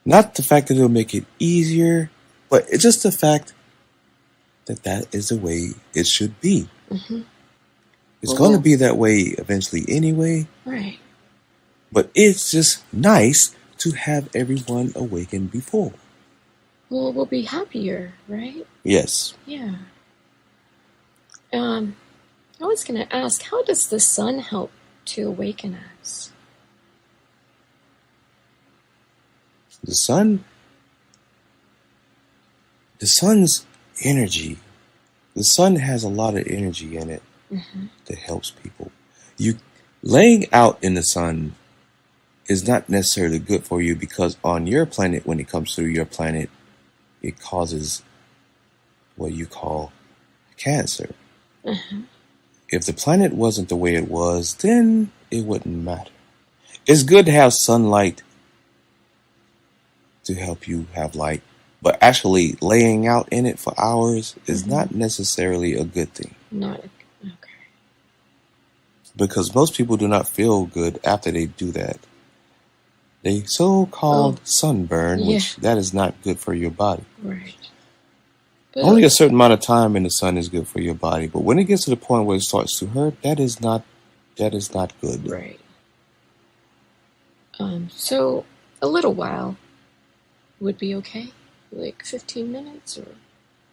Not the fact that it'll make it easier, but it's just the fact that that is the way it should be. Mm-hmm. It's going to be that way eventually anyway. Right. But it's just nice to have everyone awakened before. Well, we'll be happier, right? Yes. Yeah. I was going to ask, how does the sun help to awaken us? The sun's energy. The sun has a lot of energy in it that helps people. You laying out in the sun is not necessarily good for you, because on your planet, when it comes through your planet, it causes what you call cancer. If the planet wasn't the way it was, then it wouldn't matter. It's good to have sunlight to help you have light, but actually laying out in it for hours is not necessarily a good thing. Not okay. Because most people do not feel good after they do that. They so-called sunburn, which that is not good for your body. Right. But only a certain amount of time in the sun is good for your body, but when it gets to the point where it starts to hurt, that is not good. Right. So a little while would be okay? Like 15 minutes, or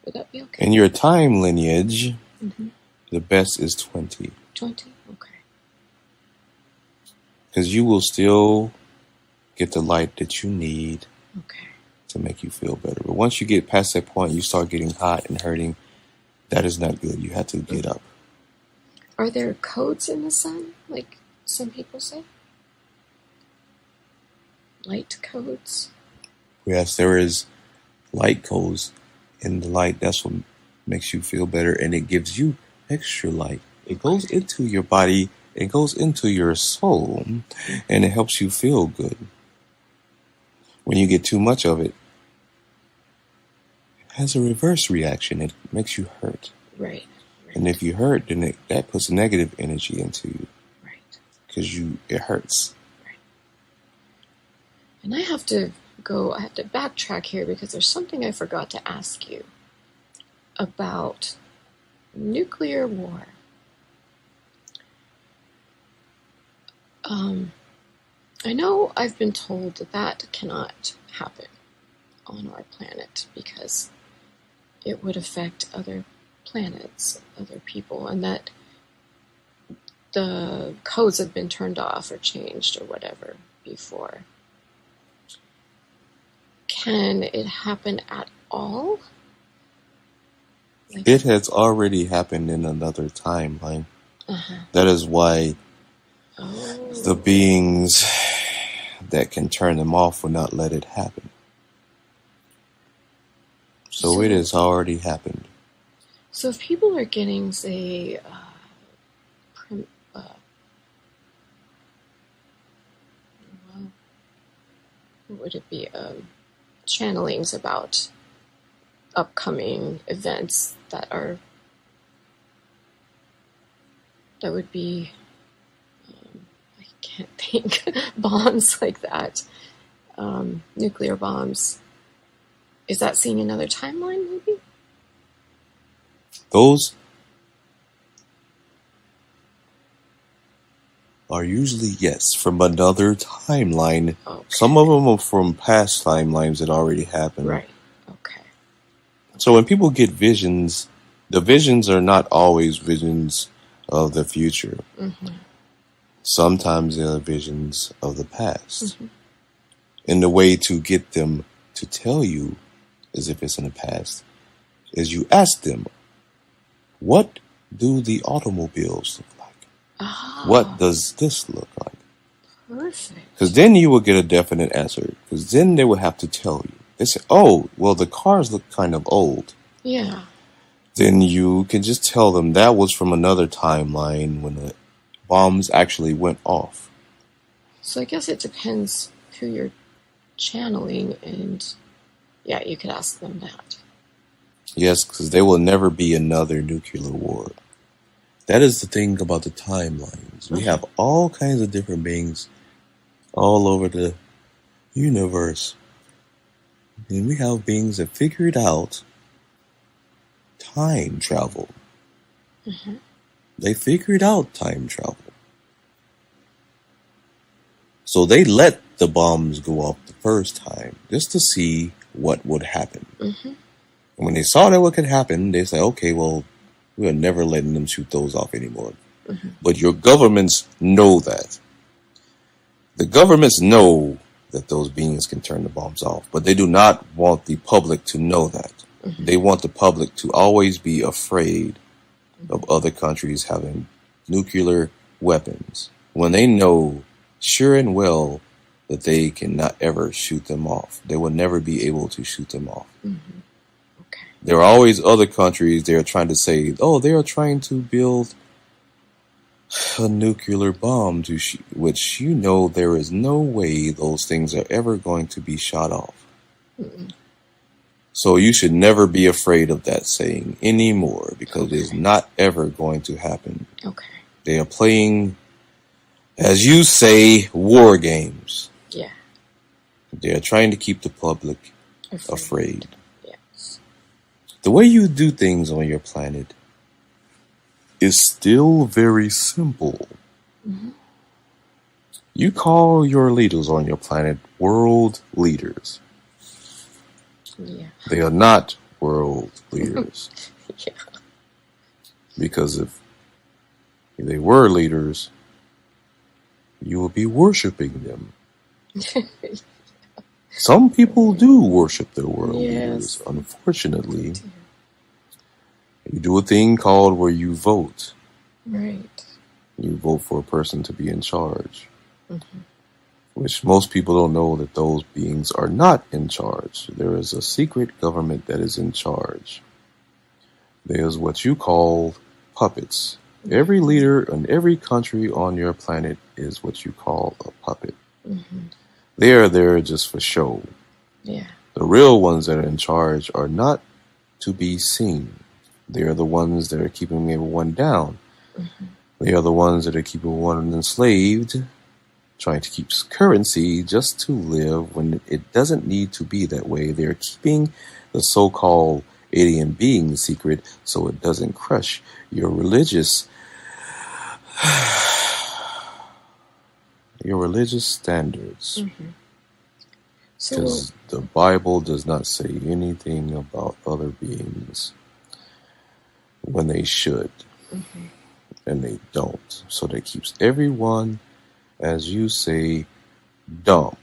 would that be okay? In your time lineage, the best is 20. 20? Okay. Because you will still get the light that you need to make you feel better. But once you get past that point, you start getting hot and hurting. That is not good. You have to get up. Are there codes in the sun, like some people say? Light codes? Yes, there is light codes in the light. That's what makes you feel better, and it gives you extra light. It goes into your body, it goes into your soul, and it helps you feel good. When you get too much of it, it has a reverse reaction. It makes you hurt. Right. And if you hurt, then that puts negative energy into you. Right. Because it hurts. Right. And I have to backtrack here, because there's something I forgot to ask you about nuclear war. I know I've been told that cannot happen on our planet because it would affect other planets, other people, and that the codes have been turned off or changed or whatever before. Can it happen at all? It has already happened in another timeline. That is why the beings that can turn them off will not let it happen. So it has already happened. So if people are getting, say, what would it be? Channelings about upcoming events that would be, I can't think, bombs like that, nuclear bombs. Is that seeing another timeline, maybe? Those are usually, yes, from another timeline. Okay. Some of them are from past timelines that already happened. Right. Okay. So when people get visions, the visions are not always visions of the future. Sometimes they are visions of the past. And the way to get them to tell you, as if it's in the past, is you ask them, what do the automobiles look like? Oh, What does this look like? perfect. Because then you will get a definite answer. Because then they will have to tell you. They say, oh, well, the cars look kind of old. Yeah. Then you can just tell them that was from another timeline when the bombs actually went off. So I guess it depends who you're channeling, and yeah, you could ask them that. Yes, because there will never be another nuclear war. That is the thing about the timelines. We have all kinds of different beings all over the universe. And we have beings that figured out time travel. Mm-hmm. They figured out time travel. So they let the bombs go off the first time just to see what would happen. Mm-hmm. And when they saw that what could happen, they said, okay, well, we're never letting them shoot those off anymore. Mm-hmm. But your governments know that. The governments know that those beings can turn the bombs off, but they do not want the public to know that. Mm-hmm. They want the public to always be afraid of other countries having nuclear weapons when they know sure and well that they cannot ever shoot them off. They will never be able to shoot them off. Mm-hmm. Okay. There are always other countries they are trying to say, oh, they are trying to build a nuclear bomb to shoot, which you know there is no way those things are ever going to be shot off. Mm-mm. So you should never be afraid of that saying anymore, because it's not ever going to happen. Okay. They are playing, as you say, war games. Yeah. They are trying to keep the public afraid. Yes. The way you do things on your planet is still very simple. Mm-hmm. You call your leaders on your planet world leaders. Yeah. They are not world leaders. Yeah. Because if they were leaders, you will be worshiping them. Some people do worship their world leaders, unfortunately. You do a thing called where you vote. Right. You vote for a person to be in charge. Mm-hmm. Which most people don't know that those beings are not in charge. There is a secret government that is in charge. There's what you call puppets. Every leader in every country on your planet is what you call a puppet. Mm-hmm. They are there just for show. Yeah. The real ones that are in charge are not to be seen. They are the ones that are keeping everyone down. Mm-hmm. They are the ones that are keeping one enslaved, trying to keep currency just to live when it doesn't need to be that way. They're keeping the so-called alien being secret so it doesn't crush your religious standards. Mm-hmm. Because the Bible does not say anything about other beings when they should. Mm-hmm. And they don't. So that keeps everyone, as you say, dumb.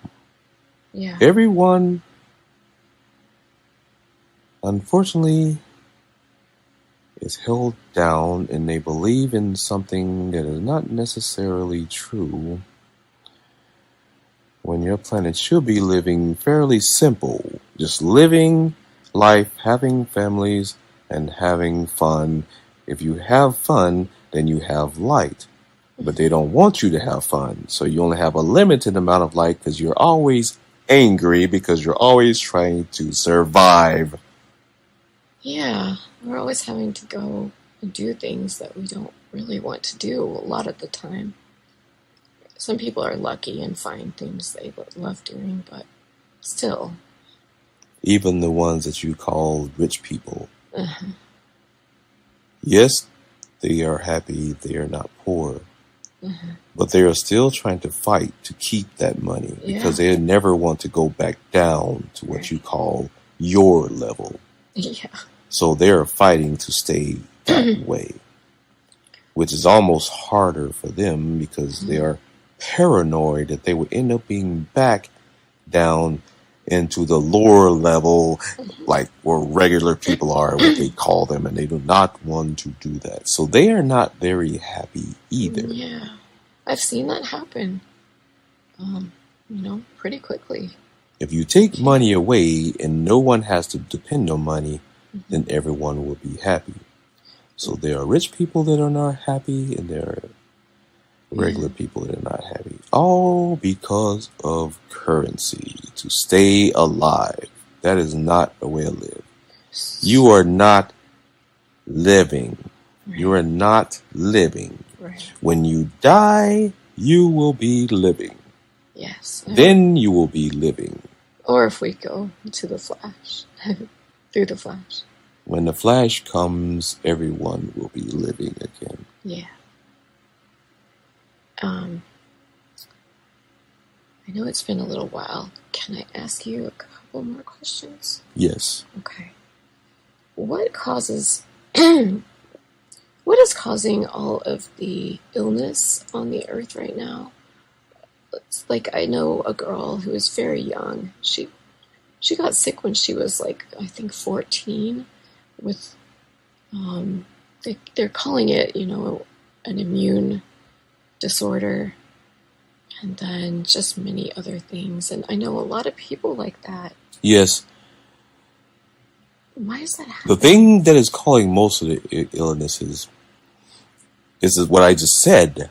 Yeah. Everyone, unfortunately, is held down, and they believe in something that is not necessarily true, when your planet should be living fairly simple. Just living life, having families, and having fun. If you have fun, then you have light. But they don't want you to have fun. So you only have a limited amount of light because you're always angry because you're always trying to survive. Yeah. We're always having to go and do things that we don't really want to do a lot of the time. Some people are lucky and find things they love doing, but still. Even the ones that you call rich people. Uh-huh. Yes, they are happy they are not poor. Uh-huh. But they are still trying to fight to keep that money because they never want to go back down to what you call your level. Yeah. So they're fighting to stay that way, which is almost harder for them because they are paranoid that they would end up being back down into the lower level, like where regular people are, what they call them, and they do not want to do that. So they are not very happy either. Yeah, I've seen that happen, pretty quickly. If you take money away and no one has to depend on money, then everyone will be happy. So there are rich people that are not happy, and there are regular people that are not happy. All because of currency, to stay alive. That is not a way to live. You are not living. Right. You are not living. Right. When you die, you will be living. Yes. Then you will be living. Or if we go to the Flash, through the Flash. When the Flash comes, everyone will be living again. Yeah. I know it's been a little while. Can I ask you a couple more questions? Yes. Okay. What is causing all of the illness on the earth right now? It's like, I know a girl who is very young. She got sick when she was like, I think 14 with, they're calling it, an immune disorder, and then just many other things. And I know a lot of people like that. Yes. Why is that happening? The thing that is causing most of the illnesses is what I just said.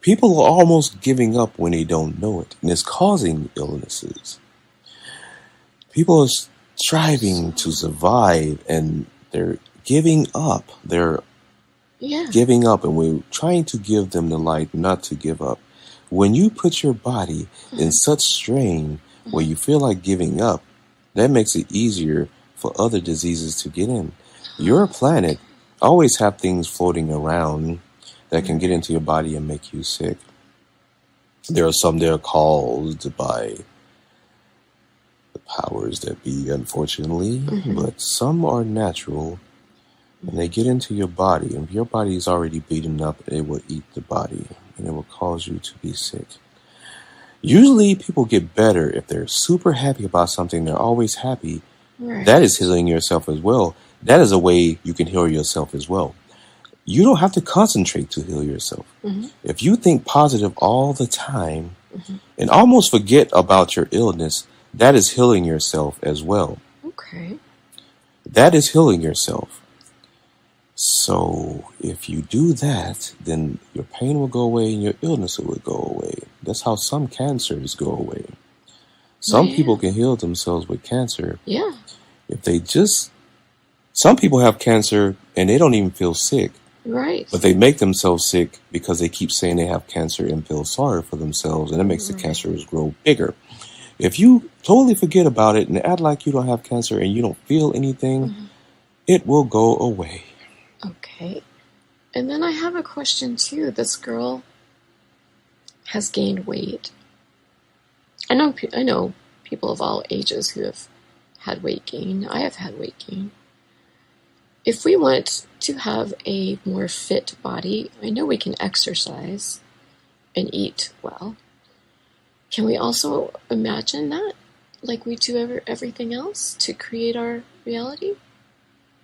People are almost giving up when they don't know it, and it's causing illnesses. People are striving to survive, and they're giving up. They're giving up, and we're trying to give them the light not to give up. When you put your body in such strain where you feel like giving up, that makes it easier for other diseases to get in. Your planet always have things floating around that can get into your body and make you sick. There are some that are caused by the powers that be, unfortunately, but some are natural, and they get into your body, and if your body is already beaten up, it will eat the body, and it will cause you to be sick. Usually people get better if they're super happy about something. They're always happy. Right. That is healing yourself as well. That is a way you can heal yourself as well. You don't have to concentrate to heal yourself. If you think positive all the time and almost forget about your illness, that is healing yourself as well. Okay. That is healing yourself. So if you do that, then your pain will go away and your illness will go away. That's how some cancers go away. Some people can heal themselves with cancer. Yeah. If they just... Some people have cancer and they don't even feel sick. Right. But they make themselves sick because they keep saying they have cancer and feel sorry for themselves, and it makes the cancers grow bigger. If you totally forget about it and act like you don't have cancer and you don't feel anything, it will go away. Okay. And then I have a question too. This girl has gained weight. I know people of all ages who have had weight gain. I have had weight gain. If we want to have a more fit body, I know we can exercise and eat well. Can we also imagine that, like we do everything else, to create our reality?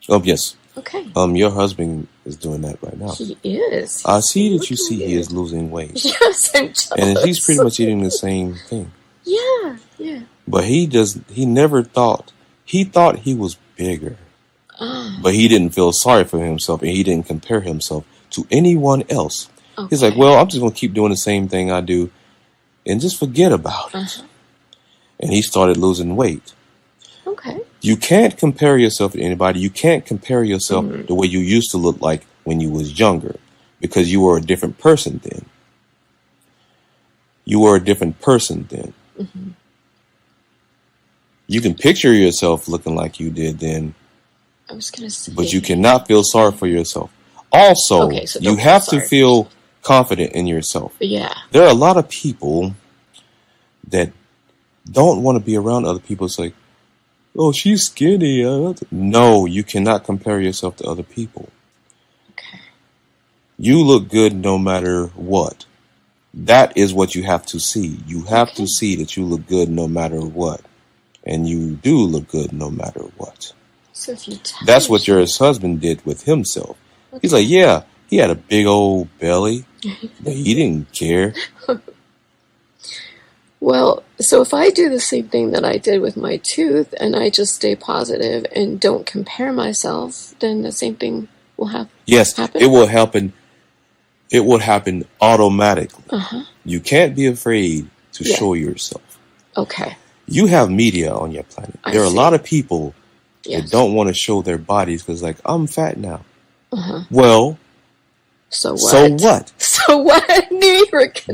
Oh, yes. Okay. Your husband is doing that right now. He is. I see that you see he is losing weight. Yes, I'm jealous. And he's pretty much eating the same thing. Yeah. But he never thought, he thought he was bigger. But he didn't feel sorry for himself, and he didn't compare himself to anyone else. Okay. He's like, well, I'm just going to keep doing the same thing I do and just forget about it. And he started losing weight. Okay. You can't compare yourself to anybody. You can't compare yourself the way you used to look like when you was younger, because you were a different person then. You were a different person then. You can picture yourself looking like you did then. I was going to say. But you cannot feel sorry for yourself. Also, so you have to feel confident in yourself. Yeah. There are a lot of people that don't want to be around other people. It's like, oh, she's skinny. No, you cannot compare yourself to other people. Okay. You look good no matter what. That is what you have to see. You have to see that you look good no matter what. And you do look good no matter what. So if you tell That's what your husband did with himself. Okay. He's like, yeah, he had a big old belly, but he didn't care. Well, so if I do the same thing that I did with my tooth and I just stay positive and don't compare myself, then the same thing will happen. Yes, it will happen. It will happen automatically. You can't be afraid to show yourself. Okay. You have media on your planet. There are a lot of people that don't want to show their bodies because, like, I'm fat now. Well, so what? So what? So what?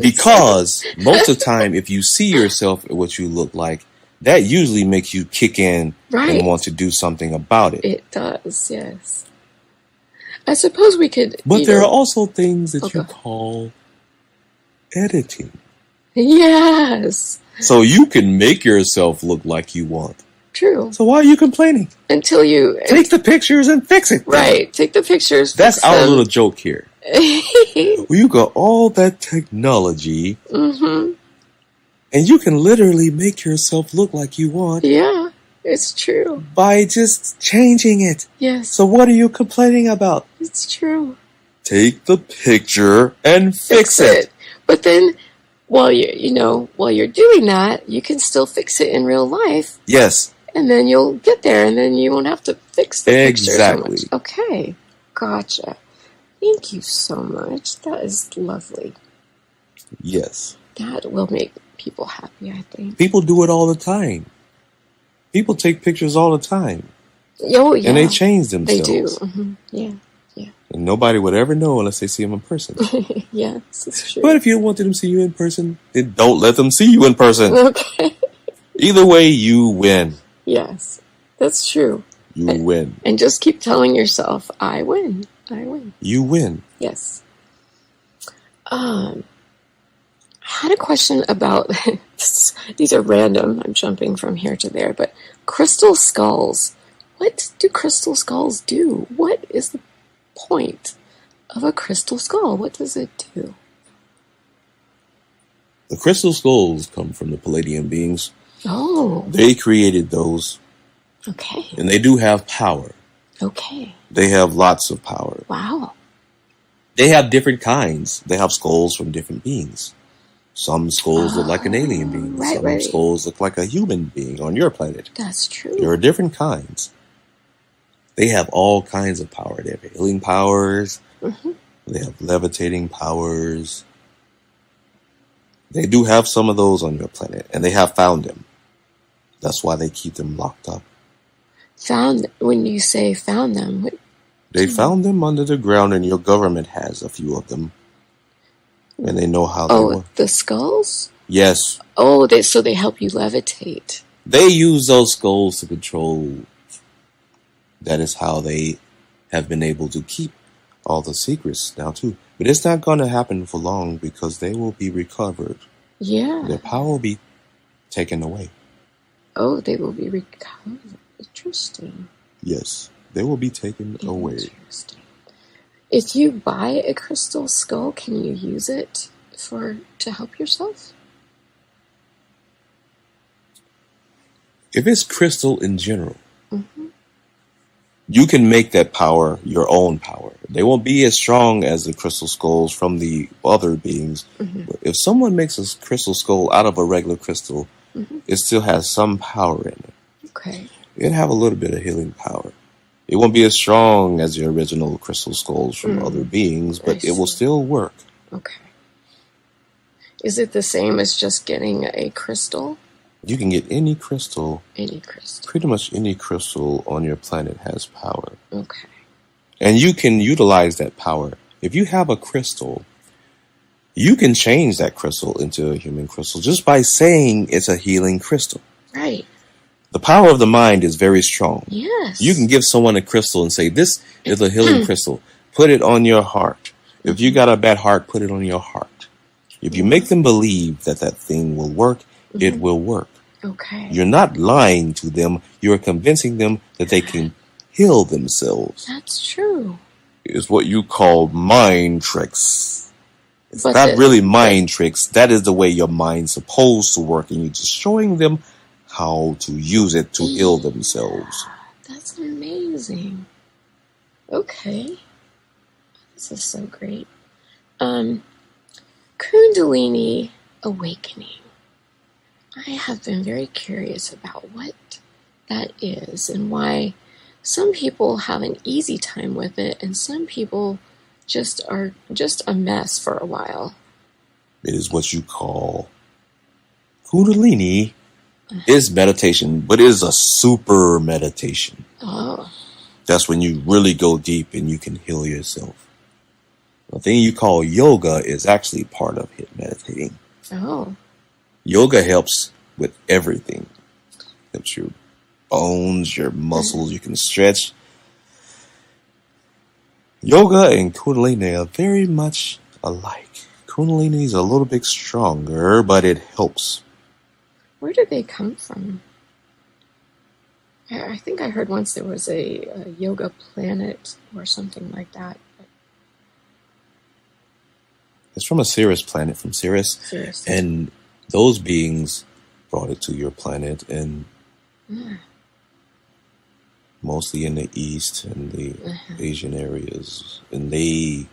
Because most of the time, if you see yourself at what you look like, that usually makes you kick in and want to do something about it. It does, yes. I suppose we could... But there are also things that you call editing. Yes. So you can make yourself look like you want. True. So why are you complaining? Until you... Take the pictures and fix it. Right. Take the pictures. That's our little joke here. You got all that technology. And you can literally make yourself look like you want. Yeah, it's true. By just changing it. Yes. So what are you complaining about? It's true. Take the picture and fix it. But then... while you're doing that, you can still fix it in real life. Yes. And then you'll get there, and then you won't have to fix the picture so much. Okay, gotcha. Thank you so much. That is lovely. Yes. That will make people happy, I think. People do it all the time. People take pictures all the time. Oh, yeah. And they change themselves. They do. Yeah. And nobody would ever know unless they see them in person. Yes, it's true. But if you wanted them to see you in person, then don't let them see you in person. Okay. Either way, you win. Yes, that's true. You win. And just keep telling yourself, I win. I win. You win. Yes. I had a question about, these are random, I'm jumping from here to there, but crystal skulls. What do crystal skulls do? What is the point of a crystal skull? What does it do? The crystal skulls come from the Palladian beings. Oh. They created those. Okay. And they do have power. Okay. They have lots of power. Wow. They have different kinds. They have skulls from different beings. Some skulls look like an alien being. Some skulls look like a human being on your planet. That's true. There are different kinds. They have all kinds of power. They have healing powers. They have levitating powers. They do have some of those on your planet, and they have found them. That's why they keep them locked up. Found, when you say found them? They found them under the ground, and your government has a few of them. And they know how they work. Oh, the skulls? Yes. Oh, so they help you levitate. They use those skulls to control. That is how they have been able to keep all the secrets now, too. But it's not going to happen for long because they will be recovered. Yeah. Their power will be taken away. Oh, they will be recovered. Interesting. Yes, they will be taken away. Interesting. If you buy a crystal skull, can you use it to help yourself? If it's crystal in general, you can make that power your own power. They won't be as strong as the crystal skulls from the other beings. But if someone makes a crystal skull out of a regular crystal, it still has some power in it. Okay. It'll have a little bit of healing power. It won't be as strong as the original crystal skulls from other beings, but it will still work. Okay. Is it the same as just getting a crystal? You can get any crystal. Any crystal. Pretty much any crystal on your planet has power. Okay. And you can utilize that power. If you have a crystal, you can change that crystal into a human crystal just by saying it's a healing crystal. Right. The power of the mind is very strong. Yes. You can give someone a crystal and say, this is a healing crystal. Put it on your heart. If you got a bad heart, put it on your heart. If you make them believe that that thing will work, it will work. Okay. You're not lying to them. You're convincing them that they can heal themselves. That's true. It's what you call mind tricks. It's not really mind tricks. That is the way your mind's supposed to work, and you're just showing them how to use it to heal themselves. That's amazing. Okay. This is so great. Kundalini awakening. I have been very curious about what that is and why some people have an easy time with it and some people are just a mess for a while. It is what you call Kundalini is meditation, but it is a super meditation. Oh. That's when you really go deep and you can heal yourself. The thing you call yoga is actually part of meditating. Oh. Yoga helps with everything. Helps your bones, your muscles, you can stretch. Yoga and Kundalini are very much alike. Kundalini is a little bit stronger, but it helps. Where do they come from? I think I heard once there was a yoga planet or something like that. It's from a Sirius planet, from Sirius. And those beings brought it to your planet, and mostly in the East and the Asian areas. And they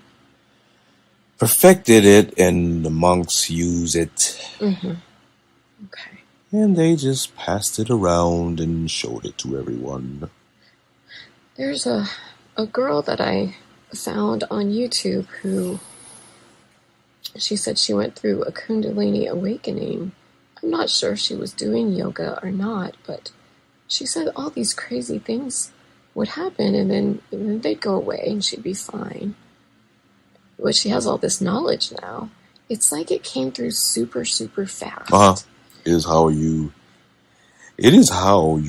perfected it, and the monks use it. Okay. And they just passed it around and showed it to everyone. There's a girl that I found on YouTube who, she said she went through a Kundalini awakening. I'm not sure if she was doing yoga or not, but she said all these crazy things would happen and then they'd go away and she'd be fine. But she has all this knowledge now. It's like it came through super, super fast. It is how you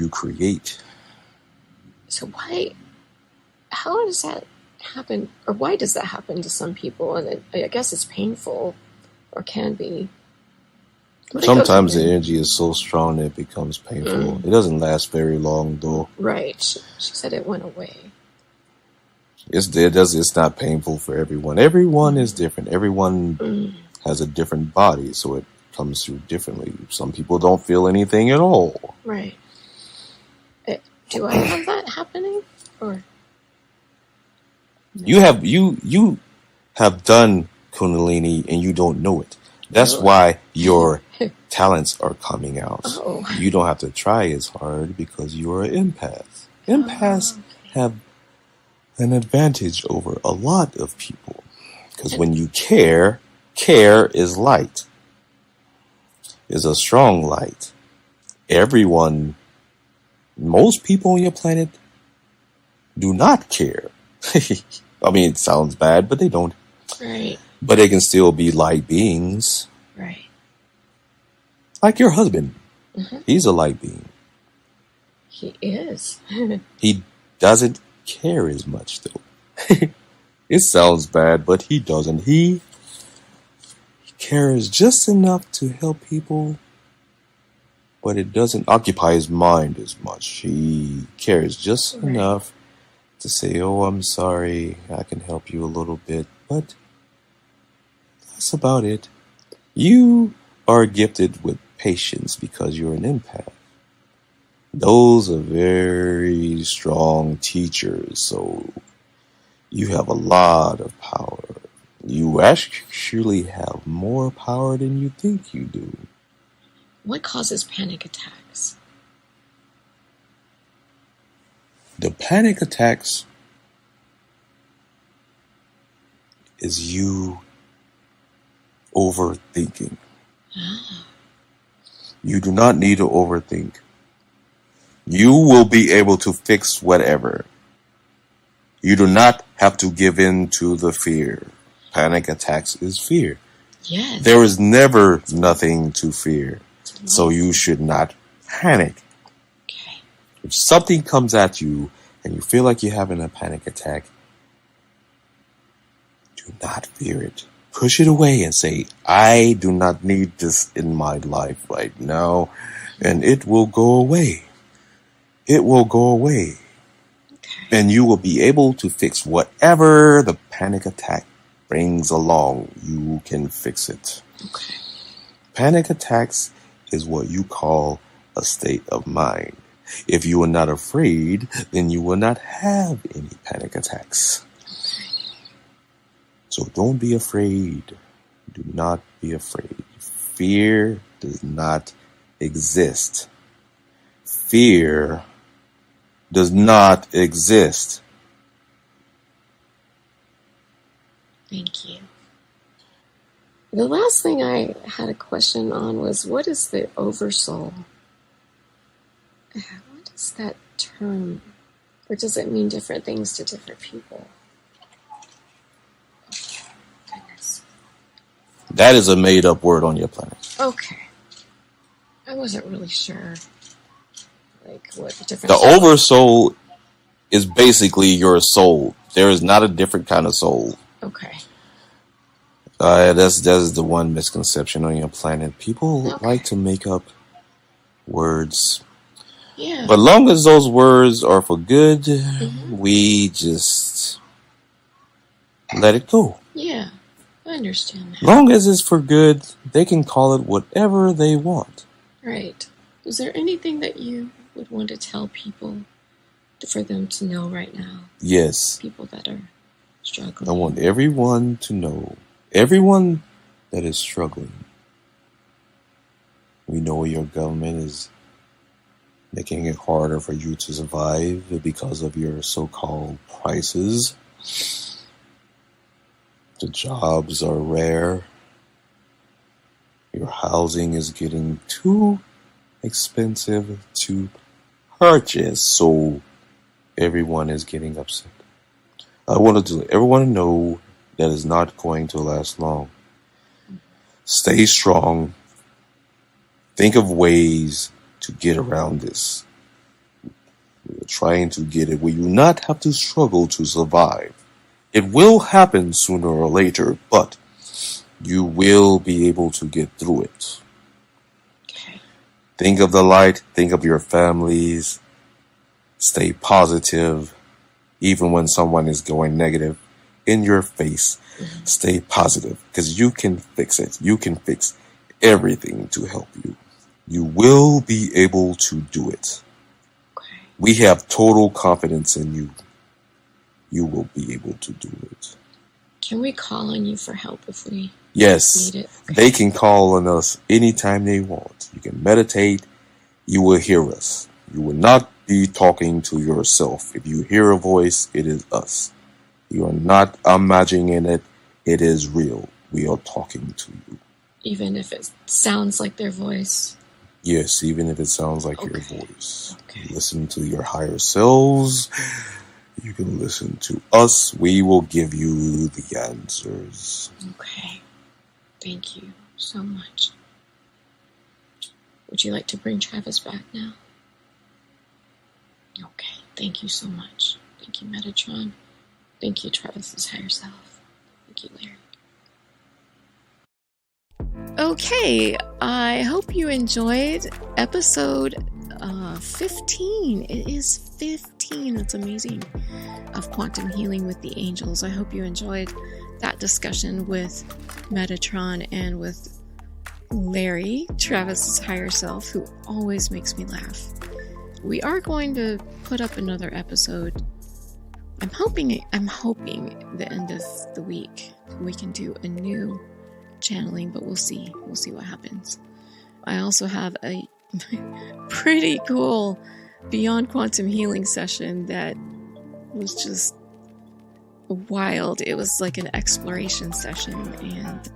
create. So how does that happen, or why does that happen to some people? And I guess it's painful, or can be. Sometimes the energy is so strong that it becomes painful. It doesn't last very long, though. Right. She said it went away. It's not painful for everyone. Everyone is different. Everyone has a different body, so it comes through differently. Some people don't feel anything at all. Right. Do I have that happening, or no? You have done Kundalini and you don't know it. That's why your talents are coming out. Oh. You don't have to try as hard because you're an empath. Empaths have an advantage over a lot of people because when you care is light. Is a strong light. Most people on your planet do not care. I mean, it sounds bad, but they don't. Right. But they can still be light beings. Right. Like your husband. He's a light being. He is. He doesn't care as much, though. It sounds bad, but he doesn't. He cares just enough to help people, but it doesn't occupy his mind as much. He cares just enough to say, oh, I'm sorry, I can help you a little bit, but that's about it. You are gifted with patience because you're an empath. Those are very strong teachers, so you have a lot of power. You actually have more power than you think you do. What causes panic attacks? The panic attacks is you overthinking. You do not need to overthink. You will be able to fix whatever. You do not have to give in to the fear. Panic attacks is fear. Yes. There is never nothing to fear. So you should not panic. Okay. If something comes at you and you feel like you're having a panic attack, do not fear it. Push it away and say, I do not need this in my life right now, and it will go away. It will go away. Okay. And you will be able to fix whatever the panic attack brings along, you can fix it. Okay. Panic attacks is what you call a state of mind. If you are not afraid, then you will not have any panic attacks. So don't be afraid. Do not be afraid. Fear does not exist. Fear does not exist. Thank you. The last thing I had a question on was, what is the oversoul? What is that term? Or does it mean different things to different people? Oh, goodness. That is a made-up word on your planet. Okay. I wasn't really sure. Like, what the difference The oversoul is basically your soul. There is not a different kind of soul. Okay. That's the one misconception on your planet. People Okay. like to make up words. Yeah. But long as those words are for good, we just let it go. Yeah. I understand that. Long as it's for good, they can call it whatever they want. Right. Is there anything that you would want to tell people for them to know right now? Yes. People that are struggling. I want everyone to know. Everyone that is struggling. We know your government is making it harder for you to survive because of your so-called prices. The jobs are rare. Your housing is getting too expensive to purchase, so everyone is getting upset. I wanted to let everyone know that is not going to last long. Stay strong. Think of ways to get around this. We're trying to get it where you not have to struggle to survive. It will happen sooner or later, but you will be able to get through it. Okay. Think of the light. Think of your families. Stay positive. Even when someone is going negative in your face, stay positive because you can fix it. You can fix everything to help you. You will be able to do it. Okay. We have total confidence in you. You will be able to do it. Can we call on you for help if we Yes, need it? Okay. they can call on us anytime they want. You can meditate. You will hear us. You will not be talking to yourself. If you hear a voice, it is us. You are not imagining it. It is real. We are talking to you. Even if it sounds like their voice? Yes, even if it sounds like your Okay. voice. Okay. Listen to your higher selves. You can listen to us. We will give you the answers. Okay. Thank you so much. Would you like to bring Travis back now? Okay. Thank you so much. Thank you, Metatron. Thank you, Travis's higher self. Thank you, Larry. Okay, I hope you enjoyed episode 15. It is 15. That's amazing. Of quantum healing with the angels. I hope you enjoyed that discussion with Metatron and with Larry, Travis's higher self, who always makes me laugh. We are going to put up another episode. I'm hoping the end of the week we can do a new channeling, but we'll see. We'll see what happens. I also have a pretty cool Beyond Quantum Healing session that was just wild. It was like an exploration session, and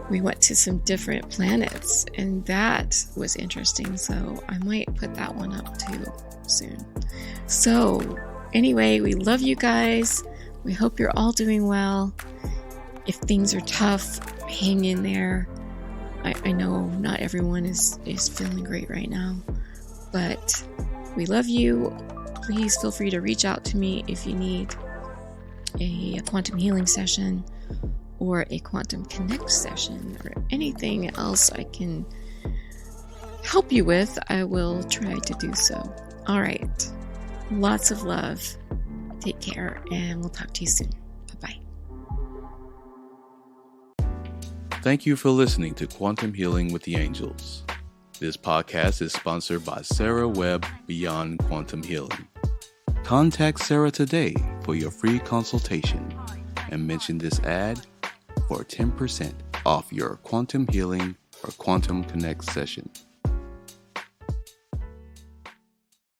we went to some different planets, and that was interesting. So I might put that one up too soon. So anyway, we love you guys. We hope you're all doing well. If things are tough, hang in there. I know not everyone is feeling great right now, but we love you. Please feel free to reach out to me if you need a quantum healing session or a quantum connect session or anything else I can help you with. I will try to do so. All right. Lots of love. Take care, and we'll talk to you soon. Bye-bye. Thank you for listening to Quantum Healing with the Angels. This podcast is sponsored by Sarah Webb Beyond Quantum Healing. Contact Sarah today for your free consultation and mention this ad for 10% off your Quantum Healing or Quantum Connect session.